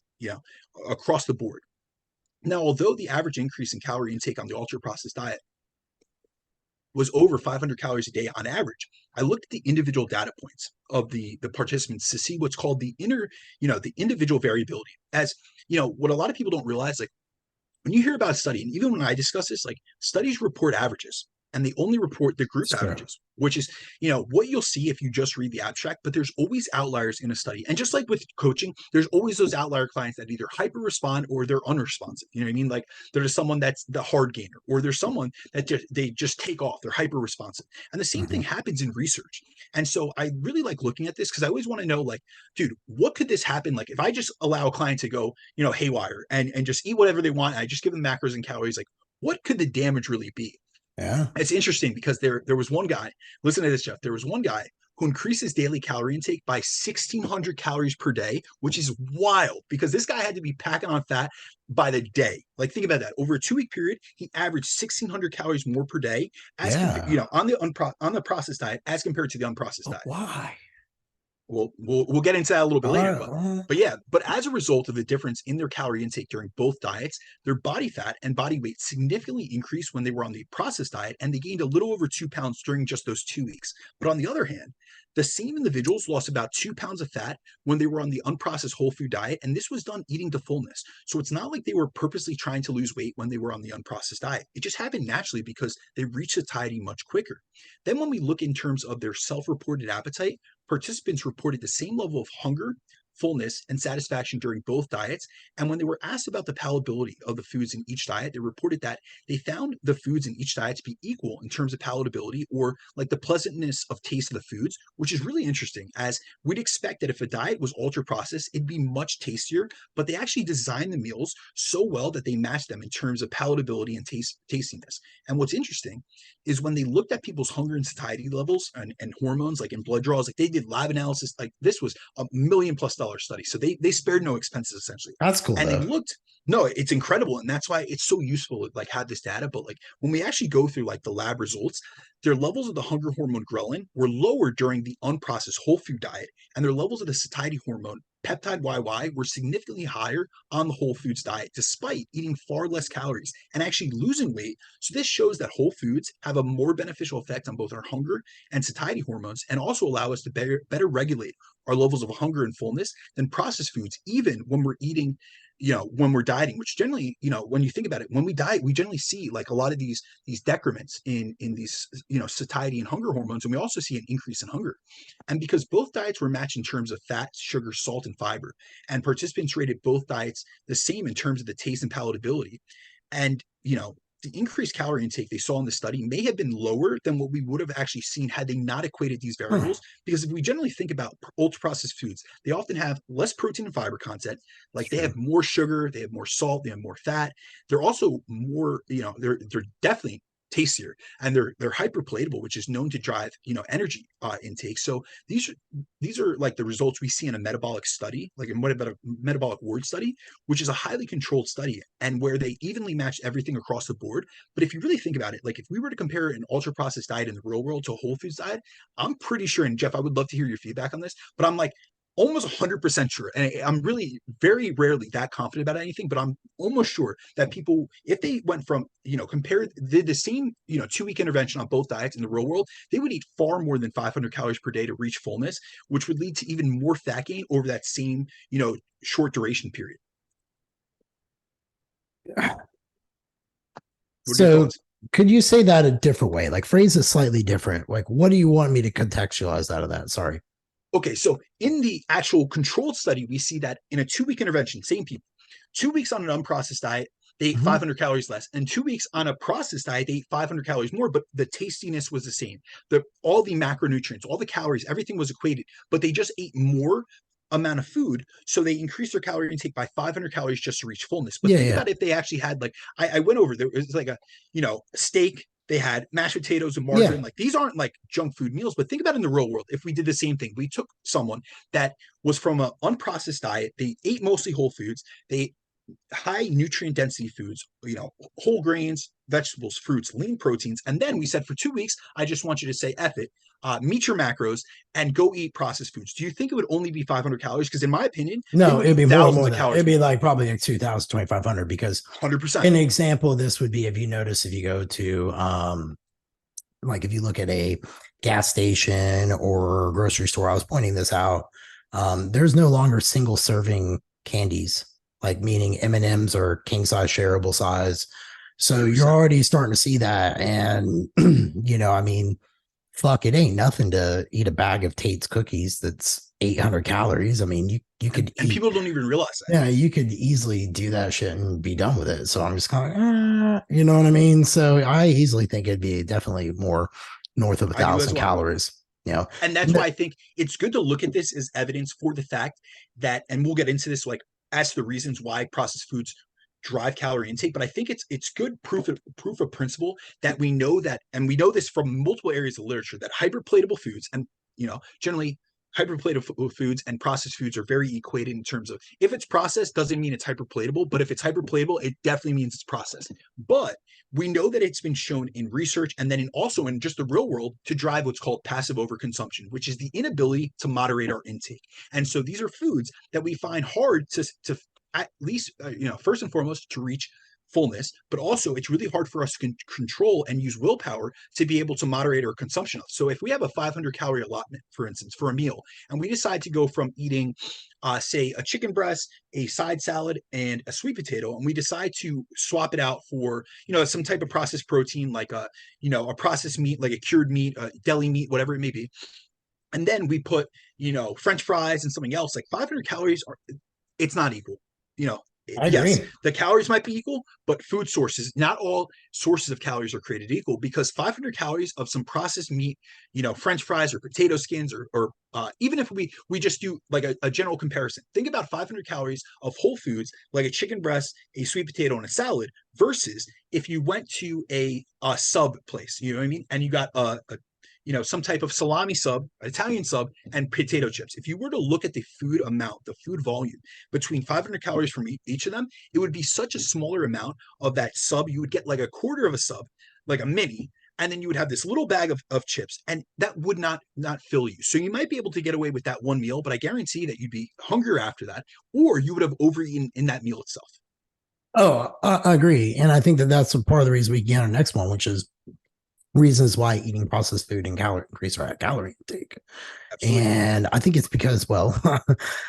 across the board. Now, although the average increase in calorie intake on the ultra processed diet was over 500 calories a day on average, I looked at the individual data points of the participants to see what's called the the individual variability. As what a lot of people don't realize, like when you hear about a study, and even when I discuss this, like studies report averages and they only report the group averages, which is, what you'll see if you just read the abstract, but there's always outliers in a study. And just like with coaching, there's always those outlier clients that either hyper respond or they're unresponsive. You know what I mean? Like there's someone that's the hard gainer, or there's someone that they just take off. They're hyper responsive. And the same thing happens in research. And so I really like looking at this because I always want to know, like, dude, what could this happen? Like if I just allow a client to go, haywire and just eat whatever they want, and I just give them macros and calories, like what could the damage really be? Yeah. It's interesting because there was one guy, listen to this, Jeff. There was one guy who increased his daily calorie intake by 1,600 calories per day, which is wild because this guy had to be packing on fat by the day. Like think about that. Over a 2-week period, he averaged 1,600 calories more per day as on the processed diet as compared to the unprocessed diet. Why? we'll get into that a little bit later, Uh, but yeah, but as a result of the difference in their calorie intake during both diets, their body fat and body weight significantly increased when they were on the processed diet, and they gained a little over 2 pounds during just those 2 weeks. But on the other hand, the same individuals lost about 2 pounds of fat when they were on the unprocessed whole food diet, and this was done eating to fullness. So it's not like they were purposely trying to lose weight when they were on the unprocessed diet. It just happened naturally because they reached satiety much quicker. Then when we look in terms of their self-reported appetite, participants reported the same level of hunger, fullness, and satisfaction during both diets. And when they were asked about the palatability of the foods in each diet, they reported that they found the foods in each diet to be equal in terms of palatability, or like the pleasantness of taste of the foods, which is really interesting, as we'd expect that if a diet was ultra processed, it'd be much tastier, but they actually designed the meals so well that they matched them in terms of palatability and tastiness. And what's interesting is when they looked at people's hunger and satiety levels and hormones, like in blood draws, like they did lab analysis, like this was $1 million+ study. So they spared no expenses essentially. that's cool And they though. looked, no, it's incredible. And that's why it's so useful to like have this data. But like when we actually go through like the lab results, their levels of the hunger hormone ghrelin were lower during the unprocessed whole food diet, and their levels of the satiety hormone peptide YY were significantly higher on the whole foods diet, despite eating far less calories and actually losing weight. So this shows that whole foods have a more beneficial effect on both our hunger and satiety hormones, and also allow us to better regulate our levels of hunger and fullness than processed foods, even when we're eating, when we're dieting, which generally, when you think about it, when we diet, we generally see like a lot of these decrements in these, satiety and hunger hormones, and we also see an increase in hunger. And because both diets were matched in terms of fat, sugar, salt, and fiber, and participants rated both diets the same in terms of the taste and palatability, and the increased calorie intake they saw in the study may have been lower than what we would have actually seen had they not equated these Huh. variables. Because if we generally think about ultra processed foods, they often have less protein and fiber content. It's Like they have true. more sugar, they have more salt, they have more fat. They're also more, they're definitely tastier, and they're hyperpalatable, which is known to drive energy intake. So these are like the results we see in a metabolic study, like in what about a metabolic ward study, which is a highly controlled study and where they evenly match everything across the board. But if you really think about it, like if we were to compare an ultra processed diet in the real world to a whole foods diet, I'm pretty sure, and Jeff, I would love to hear your feedback on this, but I'm like almost 100% sure, and I'm really very rarely that confident about anything, but I'm almost sure that people, if they went from did the same 2 week intervention on both diets in the real world, they would eat far more than 500 calories per day to reach fullness, which would lead to even more fat gain over that same short duration period. What are your So thoughts? could you say that a different way? Like phrase it slightly different. Like what do you want me to contextualize out of that? Sorry. Okay, so in the actual controlled study, we see that in a 2 week intervention, same people, 2 weeks on an unprocessed diet, they ate Mhm. 500 calories less, and 2 weeks on a processed diet, they ate 500 calories more, but the tastiness was the same. All the macronutrients, all the calories, everything was equated, but they just ate more amount of food, so they increased their calorie intake by 500 calories just to reach fullness. But Yeah, think yeah. about if they actually had, like, I went over there, it was like a steak, they had mashed potatoes and Yeah. margarine. Like these aren't like junk food meals, but think about in the real world. If we did the same thing, we took someone that was from an unprocessed diet, they ate mostly whole foods, they ate high nutrient density foods, whole grains, vegetables, fruits, lean proteins. And then we said for 2 weeks, I just want you to say F it, meet your macros and go eat processed foods. Do you think it would only be 500 calories? Because in my opinion, they No, would it'd eat be thousands more of than that. calories It'd be more. like probably like 2,000, 2,500. Because 100%. an example of this would be if you notice, if you go to like if you look at a gas station or grocery store, I was pointing this out. There's no longer single serving candies, like meaning M&Ms or king size shareable size. So you're 100%. already starting to see that. And I mean, fuck, it ain't nothing to eat a bag of Tate's cookies that's 800 calories. I mean, you could And eat, people don't even realize that. yeah, you could easily do that shit and be done with it. So I'm just kind of, you know what I mean? So I easily think it'd be definitely more north of a I do as thousand well. calories, you know? And that's why I think it's good to look at this as evidence for the fact that, and we'll get into this, like as to the reasons why processed foods drive calorie intake, but I think it's good proof of principle that we know that, and we know this from multiple areas of literature, that hyperpalatable foods, and generally hyperpalatable foods and processed foods are very equated in terms of, if it's processed doesn't mean it's hyperpalatable, but if it's hyperpalatable, it definitely means it's processed. But we know that it's been shown in research and then also in just the real world to drive what's called passive overconsumption, which is the inability to moderate our intake. And so these are foods that we find hard to at least, first and foremost, to reach fullness, but also it's really hard for us to control and use willpower to be able to moderate our consumption of. So if we have a 500 calorie allotment, for instance, for a meal, and we decide to go from eating, say, a chicken breast, a side salad, and a sweet potato, and we decide to swap it out for, some type of processed protein, like a processed meat, like a cured meat, a deli meat, whatever it may be, and then we put, French fries and something else, like 500 calories it's not equal. You know, I yes, agree. the calories might be equal, but food sources, not all sources of calories are created equal, because 500 calories of some processed meat, French fries or potato skins, or even if we just do like a general comparison, think about 500 calories of whole foods like a chicken breast, a sweet potato, and a salad, versus if you went to a sub place, you know what I mean, and you got some type of salami sub, Italian sub, and potato chips. If you were to look at the food amount, the food volume between 500 calories from each of them, it would be such a smaller amount of that sub. You would get like a quarter of a sub, like a mini, and then you would have this little bag of chips, and that would not fill you. So you might be able to get away with that one meal, but I guarantee that you'd be hungrier after that, or you would have overeaten in that meal itself. Oh, I agree. And I think that that's a part of the reason we get on the next one, which is reasons why eating processed food and increase our calorie intake. Absolutely. And I think it's because, well,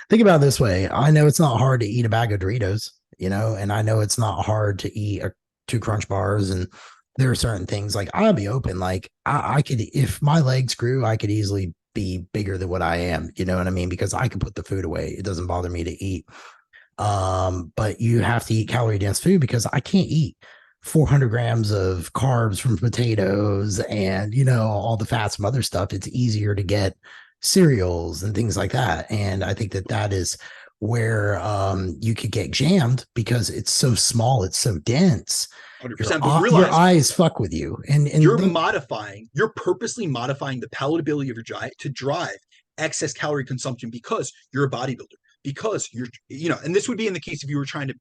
think about it this way. I know it's not hard to eat a bag of Doritos, and I know it's not hard to eat two Crunch bars. And there are certain things like I'll be open. Like I could, if my legs grew, I could easily be bigger than what I am. You know what I mean? Because I can put the food away. It doesn't bother me to eat. But you have to eat calorie dense food because I can't eat 400 grams of carbs from potatoes and, all the fats from other stuff. It's easier to get cereals and things like that. And I think that that is where you could get jammed because it's so small, it's so dense. 100%. But Your realize eyes fuck with you. And you're purposely modifying the palatability of your diet to drive excess calorie consumption because you're a bodybuilder, because and this would be in the case if you were trying to,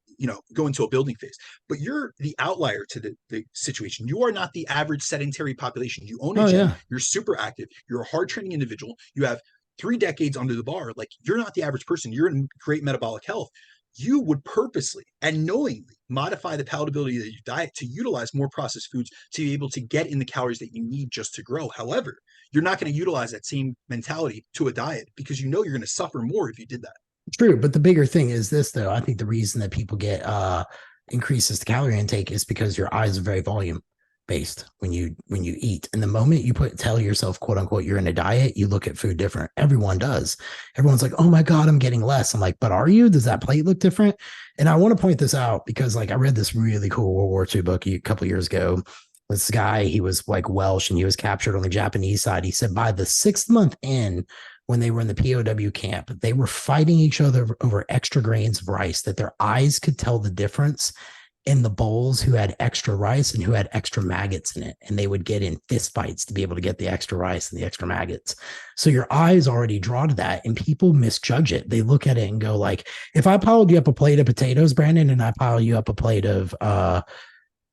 go into a building phase, but you're the outlier to the situation. You are not the average sedentary population. You own a gym, yeah. You're super active, you're a hard training individual, you have 3 decades under the bar. Like, you're not the average person. You're in great metabolic health. You would purposely and knowingly modify the palatability of your diet to utilize more processed foods to be able to get in the calories that you need just to grow. However, you're not going to utilize that same mentality to a diet because you're going to suffer more if you did that. True, but the bigger thing is this, though. I think the reason that people get increases the calorie intake is because your eyes are very volume based when you eat. And the moment you tell yourself, quote unquote, you're in a diet, you look at food different. Everyone does. Everyone's like, oh my God, I'm getting less. I'm like, but are you? Does that plate look different? And I want to point this out because, like, I read this really cool World War II book a couple years ago. This guy, he was like Welsh and he was captured on the Japanese side. He said by the 6th month in, when they were in the POW camp, they were fighting each other over extra grains of rice, that their eyes could tell the difference in the bowls who had extra rice and who had extra maggots in it. And they would get in fist fights to be able to get the extra rice and the extra maggots. So your eyes already draw to that, and people misjudge it. They look at it and go like, if I piled you up a plate of potatoes, Brandon, and I pile you up a plate of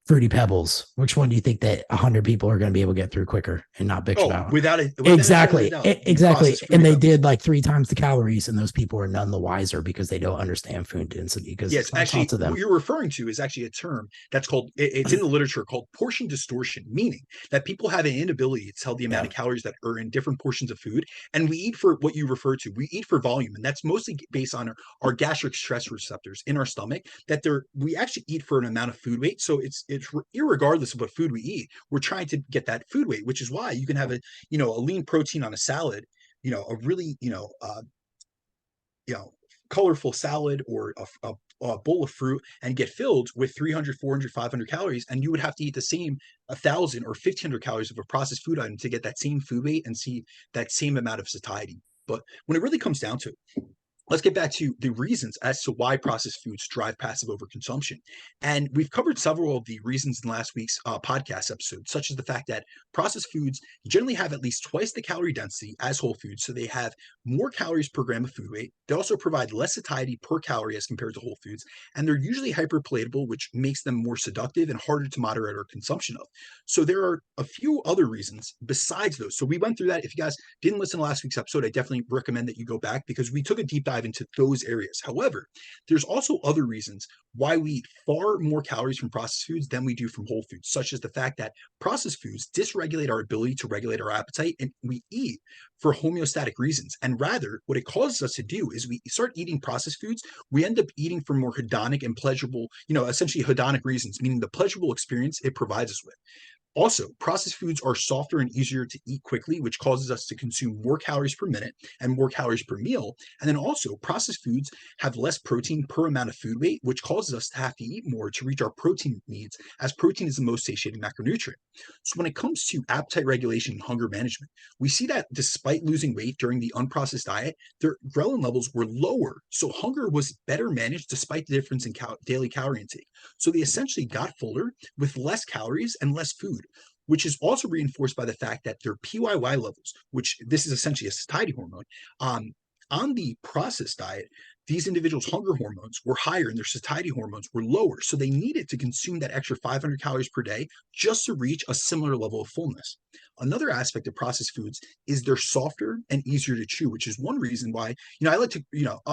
Fruity Pebbles, which one do you think that 100 people are going to be able to get through quicker and not bitch about? Without it, exactly, exactly. And they Pebbles. did like 3 times the calories, and those people are none the wiser because they don't understand food density. Because yes, actually, to them. What you're referring to is actually a term that's called, it's in the literature, called portion distortion, meaning that people have an inability to tell the amount of calories that are in different portions of food. And we eat for what you refer to, we eat for volume. And that's mostly based on our gastric stress receptors in our stomach, that we actually eat for an amount of food weight. So it's irregardless of what food we eat, we're trying to get that food weight, which is why you can have a lean protein on a salad, a really, colorful salad, or a bowl of fruit, and get filled with 300, 400, 500 calories. And you would have to eat the same 1,000 or 1,500 calories of a processed food item to get that same food weight and see that same amount of satiety. But when it really comes down to it, let's get back to the reasons as to why processed foods drive passive overconsumption. And we've covered several of the reasons in last week's podcast episode, such as the fact that processed foods generally have at least twice the calorie density as whole foods. So they have more calories per gram of food weight. They also provide less satiety per calorie as compared to whole foods. And they're usually hyperpalatable, which makes them more seductive and harder to moderate our consumption of. So there are a few other reasons besides those. So we went through that. If you guys didn't listen to last week's episode, I definitely recommend that you go back because we took a deep dive into those areas. However, there's also other reasons why we eat far more calories from processed foods than we do from whole foods, such as the fact that processed foods dysregulate our ability to regulate our appetite, and we eat for homeostatic reasons. And rather, what it causes us to do is we start eating processed foods, we end up eating for more hedonic and pleasurable, essentially hedonic reasons, meaning the pleasurable experience it provides us with. Also, processed foods are softer and easier to eat quickly, which causes us to consume more calories per minute and more calories per meal. And then also, processed foods have less protein per amount of food weight, which causes us to have to eat more to reach our protein needs, as protein is the most satiating macronutrient. So when it comes to appetite regulation and hunger management, we see that despite losing weight during the unprocessed diet, their ghrelin levels were lower. So hunger was better managed despite the difference in daily calorie intake. So they essentially got fuller with less calories and less food, which is also reinforced by the fact that their PYY levels, which this is essentially a satiety hormone, on the processed diet, these individuals' hunger hormones were higher and their satiety hormones were lower. So they needed to consume that extra 500 calories per day just to reach a similar level of fullness. Another aspect of processed foods is they're softer and easier to chew, which is one reason why, I like to,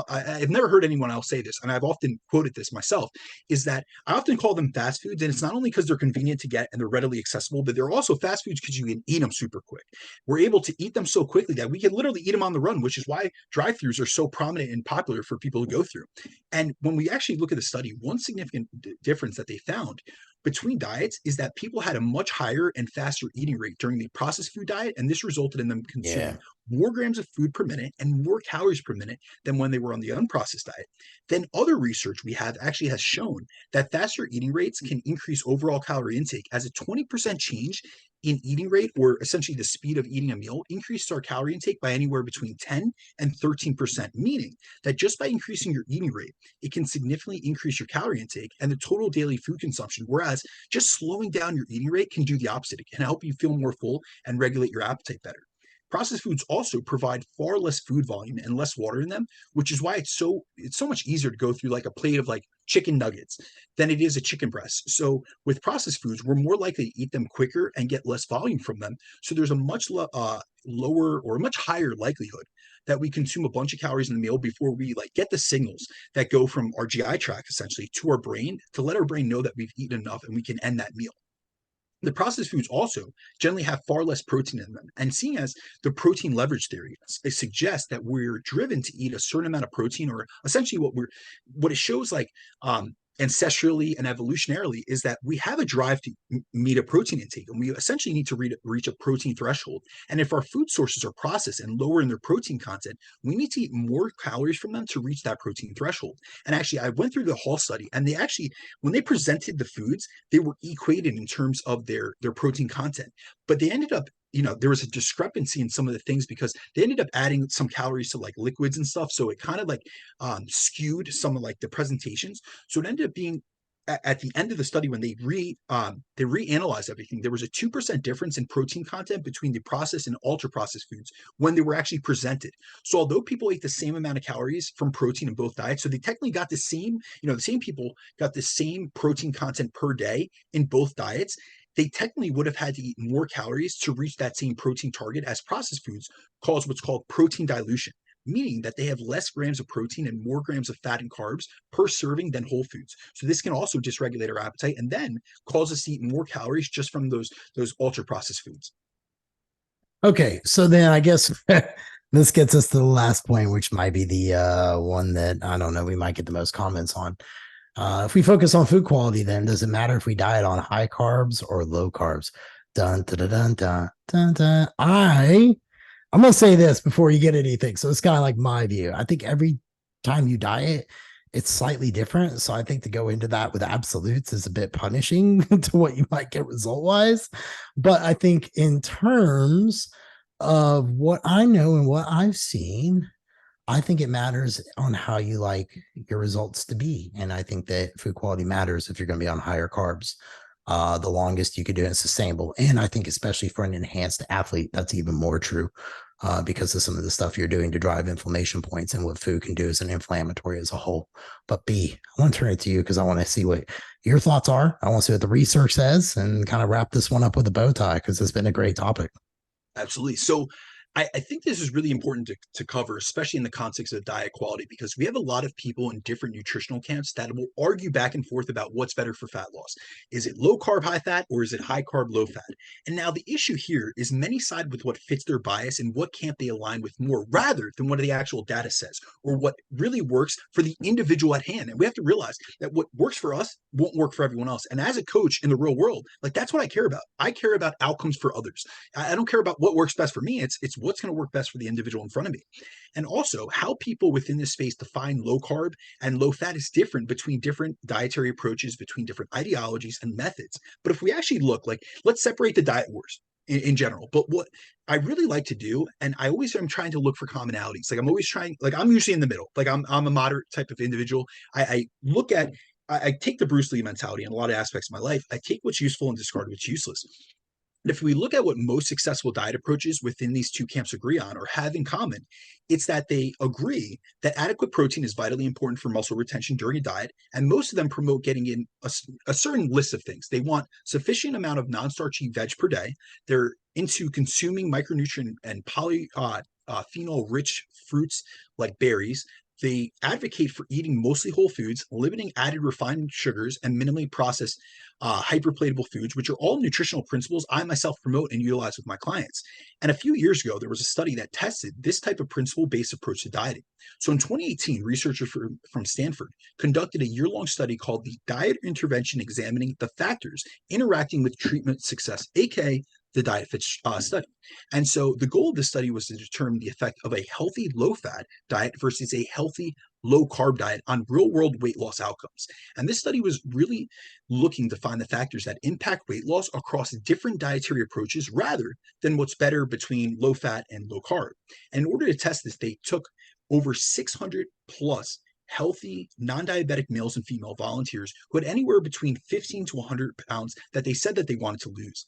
I've never heard anyone else say this, and I've often quoted this myself, is that I often call them fast foods. And it's not only because they're convenient to get and they're readily accessible, but they're also fast foods because you can eat them super quick. We're able to eat them so quickly that we can literally eat them on the run, which is why drive-throughs are so prominent and popular for people to go through. And when we actually look at the study, one significant difference that they found between diets is that people had a much higher and faster eating rate during the processed food diet, and this resulted in them consuming more grams of food per minute and more calories per minute than when they were on the unprocessed diet. Then other research we have actually has shown that faster eating rates can increase overall calorie intake, as a 20% change in eating rate, or essentially the speed of eating a meal, increases our calorie intake by anywhere between 10 and 13%, meaning that just by increasing your eating rate, it can significantly increase your calorie intake and the total daily food consumption, whereas just slowing down your eating rate can do the opposite. It can help you feel more full and regulate your appetite better. Processed foods also provide far less food volume and less water in them, which is why it's so much easier to go through like a plate of like chicken nuggets than it is a chicken breast. So with processed foods, we're more likely to eat them quicker and get less volume from them. So there's a much lower or a much higher likelihood that we consume a bunch of calories in the meal before we like get the signals that go from our GI tract essentially to our brain to let our brain know that we've eaten enough and we can end that meal. The processed foods also generally have far less protein in them. And seeing as the protein leverage theory, it suggests that we're driven to eat a certain amount of protein, or essentially what it shows like ancestrally and evolutionarily is that we have a drive to meet a protein intake, and we essentially need to reach a protein threshold. And if our food sources are processed and lower in their protein content, we need to eat more calories from them to reach that protein threshold. And actually, I went through the Hall study, and they actually, when they presented the foods, they were equated in terms of their protein content, but they ended up, there was a discrepancy in some of the things because they ended up adding some calories to like liquids and stuff. So it kind of like skewed some of like the presentations. So it ended up being at the end of the study, when they reanalyzed everything, there was a 2% difference in protein content between the processed and ultra processed foods when they were actually presented. So although people ate the same amount of calories from protein in both diets, so they technically got the same, the same people got the same protein content per day in both diets, they technically would have had to eat more calories to reach that same protein target, as processed foods cause what's called protein dilution, meaning that they have less grams of protein and more grams of fat and carbs per serving than whole foods. So this can also dysregulate our appetite and then cause us to eat more calories just from those ultra processed foods. Okay, so then I guess this gets us to the last point, which might be the one that, I don't know, we might get the most comments on. If we focus on food quality, then does it matter if we diet on high carbs or low carbs? Dun, dun, dun, dun, dun, dun. I'm gonna say this before you get anything. So it's kind of like my view. I think every time you diet, it's slightly different. So I think to go into that with absolutes is a bit punishing to what you might get result wise. But I think in terms of what I know and what I've seen, I think it matters on how you like your results to be. And I think that food quality matters if you're going to be on higher carbs. The longest you could do it sustainable. And I think, especially for an enhanced athlete, that's even more true because of some of the stuff you're doing to drive inflammation points and what food can do as an inflammatory as a whole. But B, I want to turn it to you because I want to see what your thoughts are. I want to see what the research says and kind of wrap this one up with a bow tie because it's been a great topic. Absolutely. So I think this is really important to cover, especially in the context of diet quality, because we have a lot of people in different nutritional camps that will argue back and forth about what's better for fat loss. Is it low carb, high fat, or is it high carb, low fat? And now the issue here is many side with what fits their bias and what camp they align with more, rather than what the actual data says or what really works for the individual at hand. And we have to realize that what works for us won't work for everyone else. And as a coach in the real world, like that's what I care about. I care about outcomes for others. I don't care about what works best for me. It's what's going to work best for the individual in front of me. And also how people within this space define low carb and low fat is different between different dietary approaches, between different ideologies and methods. But if we actually look, like, let's separate the diet wars in general. But what I really like to do, and I always am trying to look for commonalities. Like I'm always trying, like I'm usually in the middle. Like I'm a moderate type of individual. I look at I take the Bruce Lee mentality in a lot of aspects of my life. I take what's useful and discard what's useless. And if we look at what most successful diet approaches within these two camps agree on or have in common, it's that they agree that adequate protein is vitally important for muscle retention during a diet. And most of them promote getting in a certain list of things. They want sufficient amount of non-starchy veg per day. They're into consuming micronutrient and polyphenol rich fruits like berries. They advocate for eating mostly whole foods, limiting added refined sugars, and minimally processed hyperpalatable foods, which are all nutritional principles I myself promote and utilize with my clients. And a few years ago, there was a study that tested this type of principle-based approach to dieting. So in 2018, researchers from Stanford conducted a year-long study called the Diet Intervention Examining the Factors Interacting with Treatment Success, aka the Diet Fit study. And so the goal of this study was to determine the effect of a healthy low-fat diet versus a healthy low carb diet on real world weight loss outcomes. And this study was really looking to find the factors that impact weight loss across different dietary approaches rather than what's better between low fat and low carb. And in order to test this, they took over 600 plus healthy non-diabetic males and female volunteers who had anywhere between 15 to 100 pounds that they said that they wanted to lose.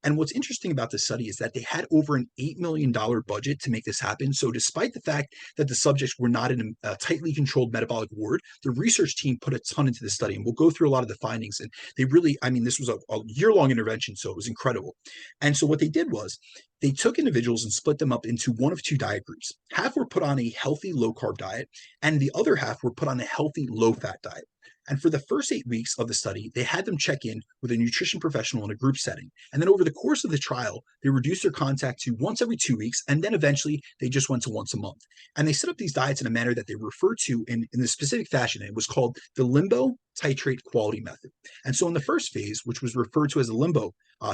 And what's interesting about this study is that they had over an $8 million budget to make this happen. So despite the fact that the subjects were not in a tightly controlled metabolic ward, the research team put a ton into the study. And we'll go through a lot of the findings. And they really, I mean, this was a year-long intervention, so it was incredible. And so what they did was they took individuals and split them up into one of two diet groups. Half were put on a healthy low-carb diet, and the other half were put on a healthy low-fat diet. And for the first 8 weeks of the study, they had them check in with a nutrition professional in a group setting. And then over the course of the trial, they reduced their contact to once every 2 weeks. And then eventually they just went to once a month. And they set up these diets in a manner that they refer to in this specific fashion. It was called the limbo titrate quality method. And so in the first phase, which was referred to as the limbo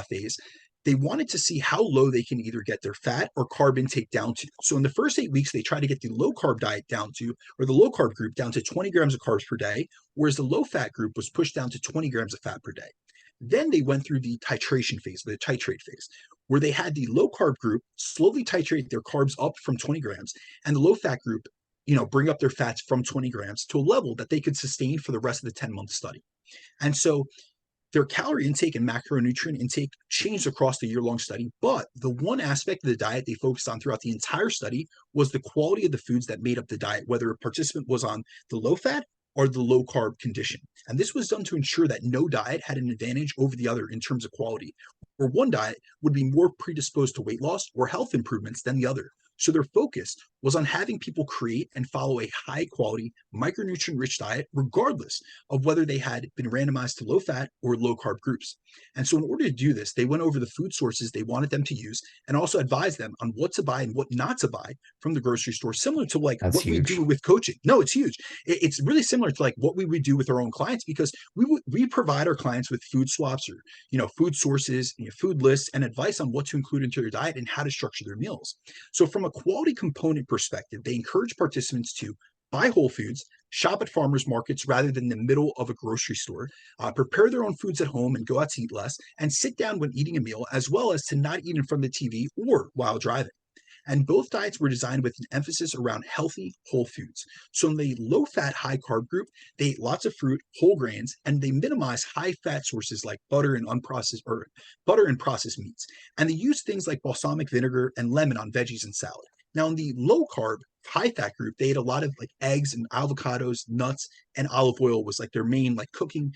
phase, they wanted to see how low they can either get their fat or carb intake down to. So in the first 8 weeks, they tried to get the low carb diet down to, or the low carb group down to 20 grams of carbs per day, whereas the low fat group was pushed down to 20 grams of fat per day. Then they went through the titration phase, the titrate phase, where they had the low carb group slowly titrate their carbs up from 20 grams and the low fat group, bring up their fats from 20 grams to a level that they could sustain for the rest of the 10-month study. And so their calorie intake and macronutrient intake changed across the year-long study, but the one aspect of the diet they focused on throughout the entire study was the quality of the foods that made up the diet, whether a participant was on the low fat or the low carb condition. And this was done to ensure that no diet had an advantage over the other in terms of quality, or one diet would be more predisposed to weight loss or health improvements than the other. So their focus was on having people create and follow a high quality, micronutrient rich diet, regardless of whether they had been randomized to low fat or low carb groups. And so, in order to do this, they went over the food sources they wanted them to use and also advised them on what to buy and what not to buy from the grocery store, similar to like That's what we huge. do with coaching. No, it's huge. It's really similar to like what we would do with our own clients because we provide our clients with food swaps or food sources, food lists, and advice on what to include into their diet and how to structure their meals. So, from a quality component perspective, they encourage participants to buy whole foods, shop at farmers markets rather than the middle of a grocery store, prepare their own foods at home and go out to eat less, and sit down when eating a meal, as well as to not eat in front of the TV or while driving. And both diets were designed with an emphasis around healthy whole foods. So in the low-fat, high-carb group, they ate lots of fruit, whole grains, and they minimized high-fat sources like butter and processed meats. And they used things like balsamic vinegar and lemon on veggies and salad. Now, in the low carb, high fat group, they ate a lot of like eggs and avocados, nuts, and olive oil was like their main like cooking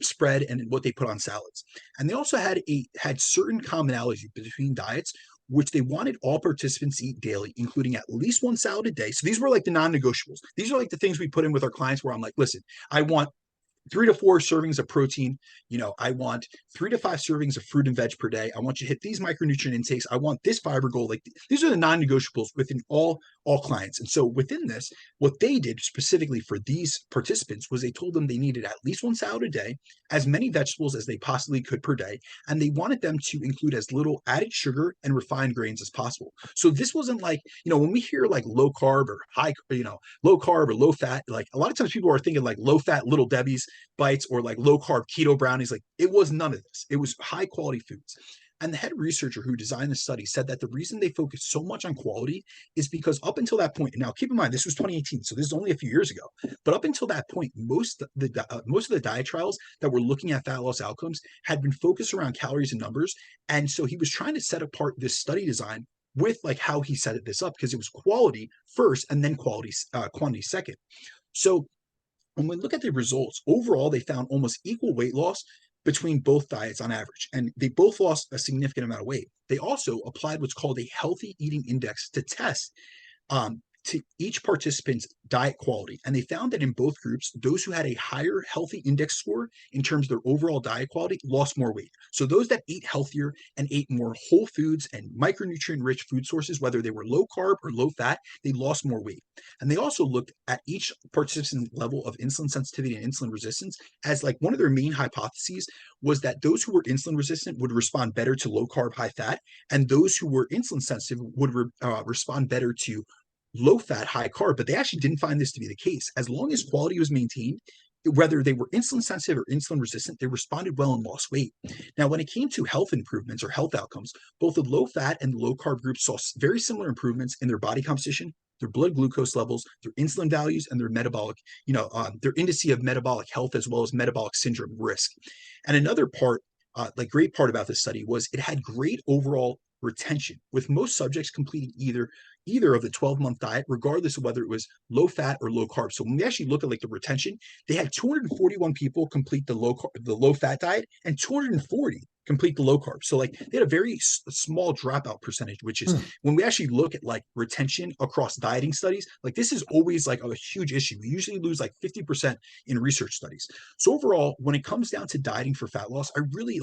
spread and what they put on salads. And they also had certain commonalities between diets, which they wanted all participants to eat daily, including at least one salad a day. So these were like the non-negotiables. These are like the things we put in with our clients where I'm like, listen, I want 3 to 4 servings of protein. I want 3 to 5 servings of fruit and veg per day. I want you to hit these micronutrient intakes. I want this fiber goal. Like these are the non-negotiables within all clients. And so within this, what they did specifically for these participants was they told them they needed at least one salad a day, as many vegetables as they possibly could per day, and they wanted them to include as little added sugar and refined grains as possible. So this wasn't like, when we hear like low carb or low carb or low fat, like a lot of times people are thinking like low fat Little Debbie's bites or like low carb keto brownies. Like it was none of this. It was high quality foods. And the head researcher who designed the study said that the reason they focused so much on quality is because up until that point, now keep in mind this was 2018, so this is only a few years ago. But up until that point, most of the diet trials that were looking at fat loss outcomes had been focused around calories and numbers. And so he was trying to set apart this study design with like how he set this up, because it was quality first and then quantity second. So when we look at the results, overall, they found almost equal weight loss between both diets on average, and they both lost a significant amount of weight. They also applied what's called a healthy eating index to test to each participant's diet quality. And they found that in both groups, those who had a higher healthy index score in terms of their overall diet quality lost more weight. So those that ate healthier and ate more whole foods and micronutrient rich food sources, whether they were low carb or low fat, they lost more weight. And they also looked at each participant's level of insulin sensitivity and insulin resistance as like one of their main hypotheses was that those who were insulin resistant would respond better to low carb, high fat, and those who were insulin sensitive would respond better to low fat, high carb. But they actually didn't find this to be the case. As long as quality was maintained, whether they were insulin sensitive or insulin resistant, they responded well and lost weight. Now, when it came to health improvements or health outcomes, both the low fat and the low carb groups saw very similar improvements in their body composition, their blood glucose levels, their insulin values, and their metabolic, their indice of metabolic health, as well as metabolic syndrome risk. And another part, great part about this study was it had great overall retention, with most subjects completing either of the 12-month diet, regardless of whether it was low fat or low carb. So when we actually look at like the retention, they had 241 people complete the low fat diet and 240 complete the low carb. So like they had a very small dropout percentage, which is when we actually look at like retention across dieting studies, like this is always like a huge issue. We usually lose like 50% in research studies. So overall, when it comes down to dieting for fat loss, I really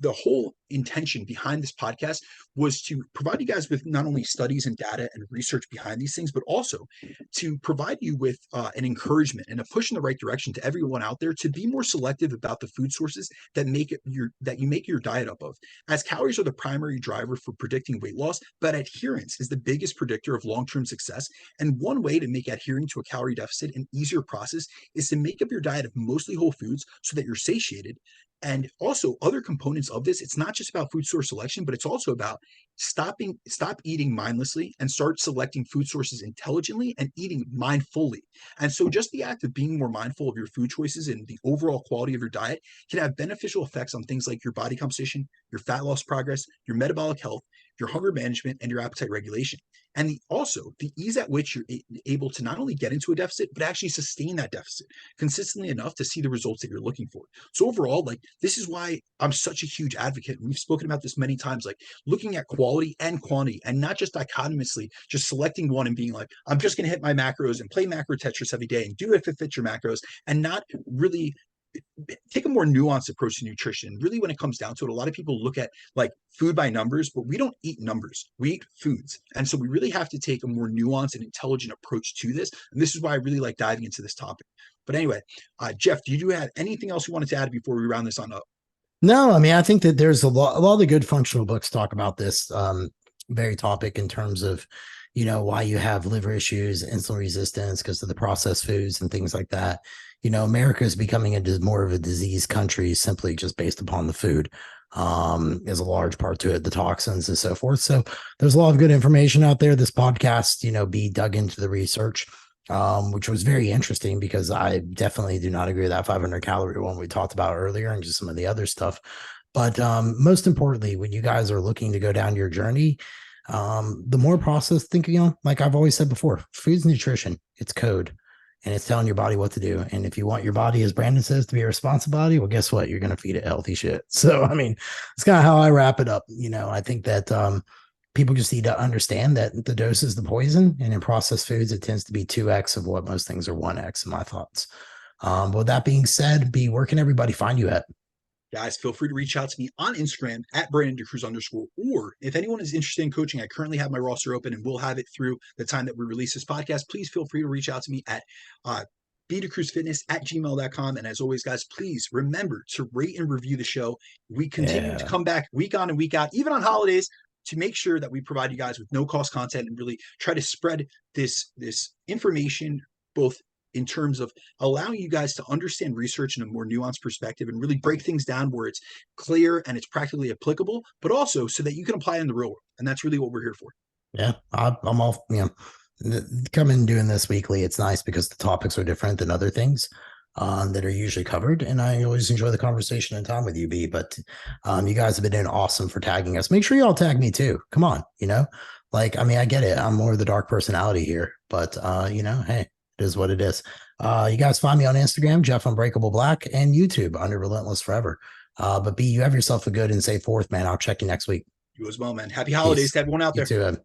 the whole intention behind this podcast was to provide you guys with not only studies and data and research behind these things, but also to provide you with an encouragement and a push in the right direction to everyone out there to be more selective about the food sources that you make your diet up of, as calories are the primary driver for predicting weight loss, but adherence is the biggest predictor of long-term success. And one way to make adhering to a calorie deficit an easier process is to make up your diet of mostly whole foods so that you're satiated. And also other components of this, it's not just about food source selection, but it's also about stop eating mindlessly and start selecting food sources intelligently and eating mindfully. And so just the act of being more mindful of your food choices and the overall quality of your diet can have beneficial effects on things like your body composition, your fat loss progress, your metabolic health, your hunger management, and your appetite regulation. And also the ease at which you're able to not only get into a deficit, but actually sustain that deficit consistently enough to see the results that you're looking for. So overall, like this is why I'm such a huge advocate. We've spoken about this many times, like looking at quality and quantity and not just dichotomously, just selecting one and being like, I'm just going to hit my macros and play macro Tetris every day and do it if it fits your macros, and not really take a more nuanced approach to nutrition. Really, when it comes down to it, a lot of people look at like food by numbers, but we don't eat numbers, we eat foods. And so we really have to take a more nuanced and intelligent approach to this. And this is why I really like diving into this topic. But anyway, Jeff, do you have anything else you wanted to add before we round this on up? No, I mean, I think that there's a lot of good functional books talk about this very topic in terms of, why you have liver issues, insulin resistance because of the processed foods and things like that. America is becoming more of a disease country simply just based upon the food. is a large part to it, the toxins and so forth. So there's a lot of good information out there. This podcast, be dug into the research, which was very interesting because I definitely do not agree with that 500 calorie one we talked about earlier and just some of the other stuff. But most importantly, when you guys are looking to go down your journey, the more processed thinking, like I've always said before, food's nutrition, it's code, and it's telling your body what to do. And if you want your body, as Brandon says, to be a responsible body, well, guess what? You're going to feed it healthy shit. So, I mean, it's kind of how I wrap it up. I think that people just need to understand that the dose is the poison, and in processed foods, it tends to be 2x of what most things are 1x in my thoughts. But with that being said, B, where can everybody find you at? Guys, feel free to reach out to me on Instagram at @BrandonDeCruz_. Or if anyone is interested in coaching, I currently have my roster open and we'll have it through the time that we release this podcast. Please feel free to reach out to me at bdecruzfitness@gmail.com. And as always, guys, please remember to rate and review the show. We continue to come back week on and week out, even on holidays, to make sure that we provide you guys with no cost content and really try to spread this information both in terms of allowing you guys to understand research in a more nuanced perspective and really break things down where it's clear and it's practically applicable, but also so that you can apply it in the real world. And that's really what we're here for. Yeah, I'm all, coming doing this weekly. It's nice because the topics are different than other things that are usually covered. And I always enjoy the conversation and time with you, B. But you guys have been doing awesome for tagging us. Make sure you all tag me too. Come on, I get it. I'm more of the dark personality here, but hey, it is what it is. You guys find me on Instagram, Jeff Unbreakable Black, and YouTube under Relentless Forever. But B, you have yourself a good and safe 4th, man. I'll check you next week. You as well, man. Happy holidays to everyone out there. You too,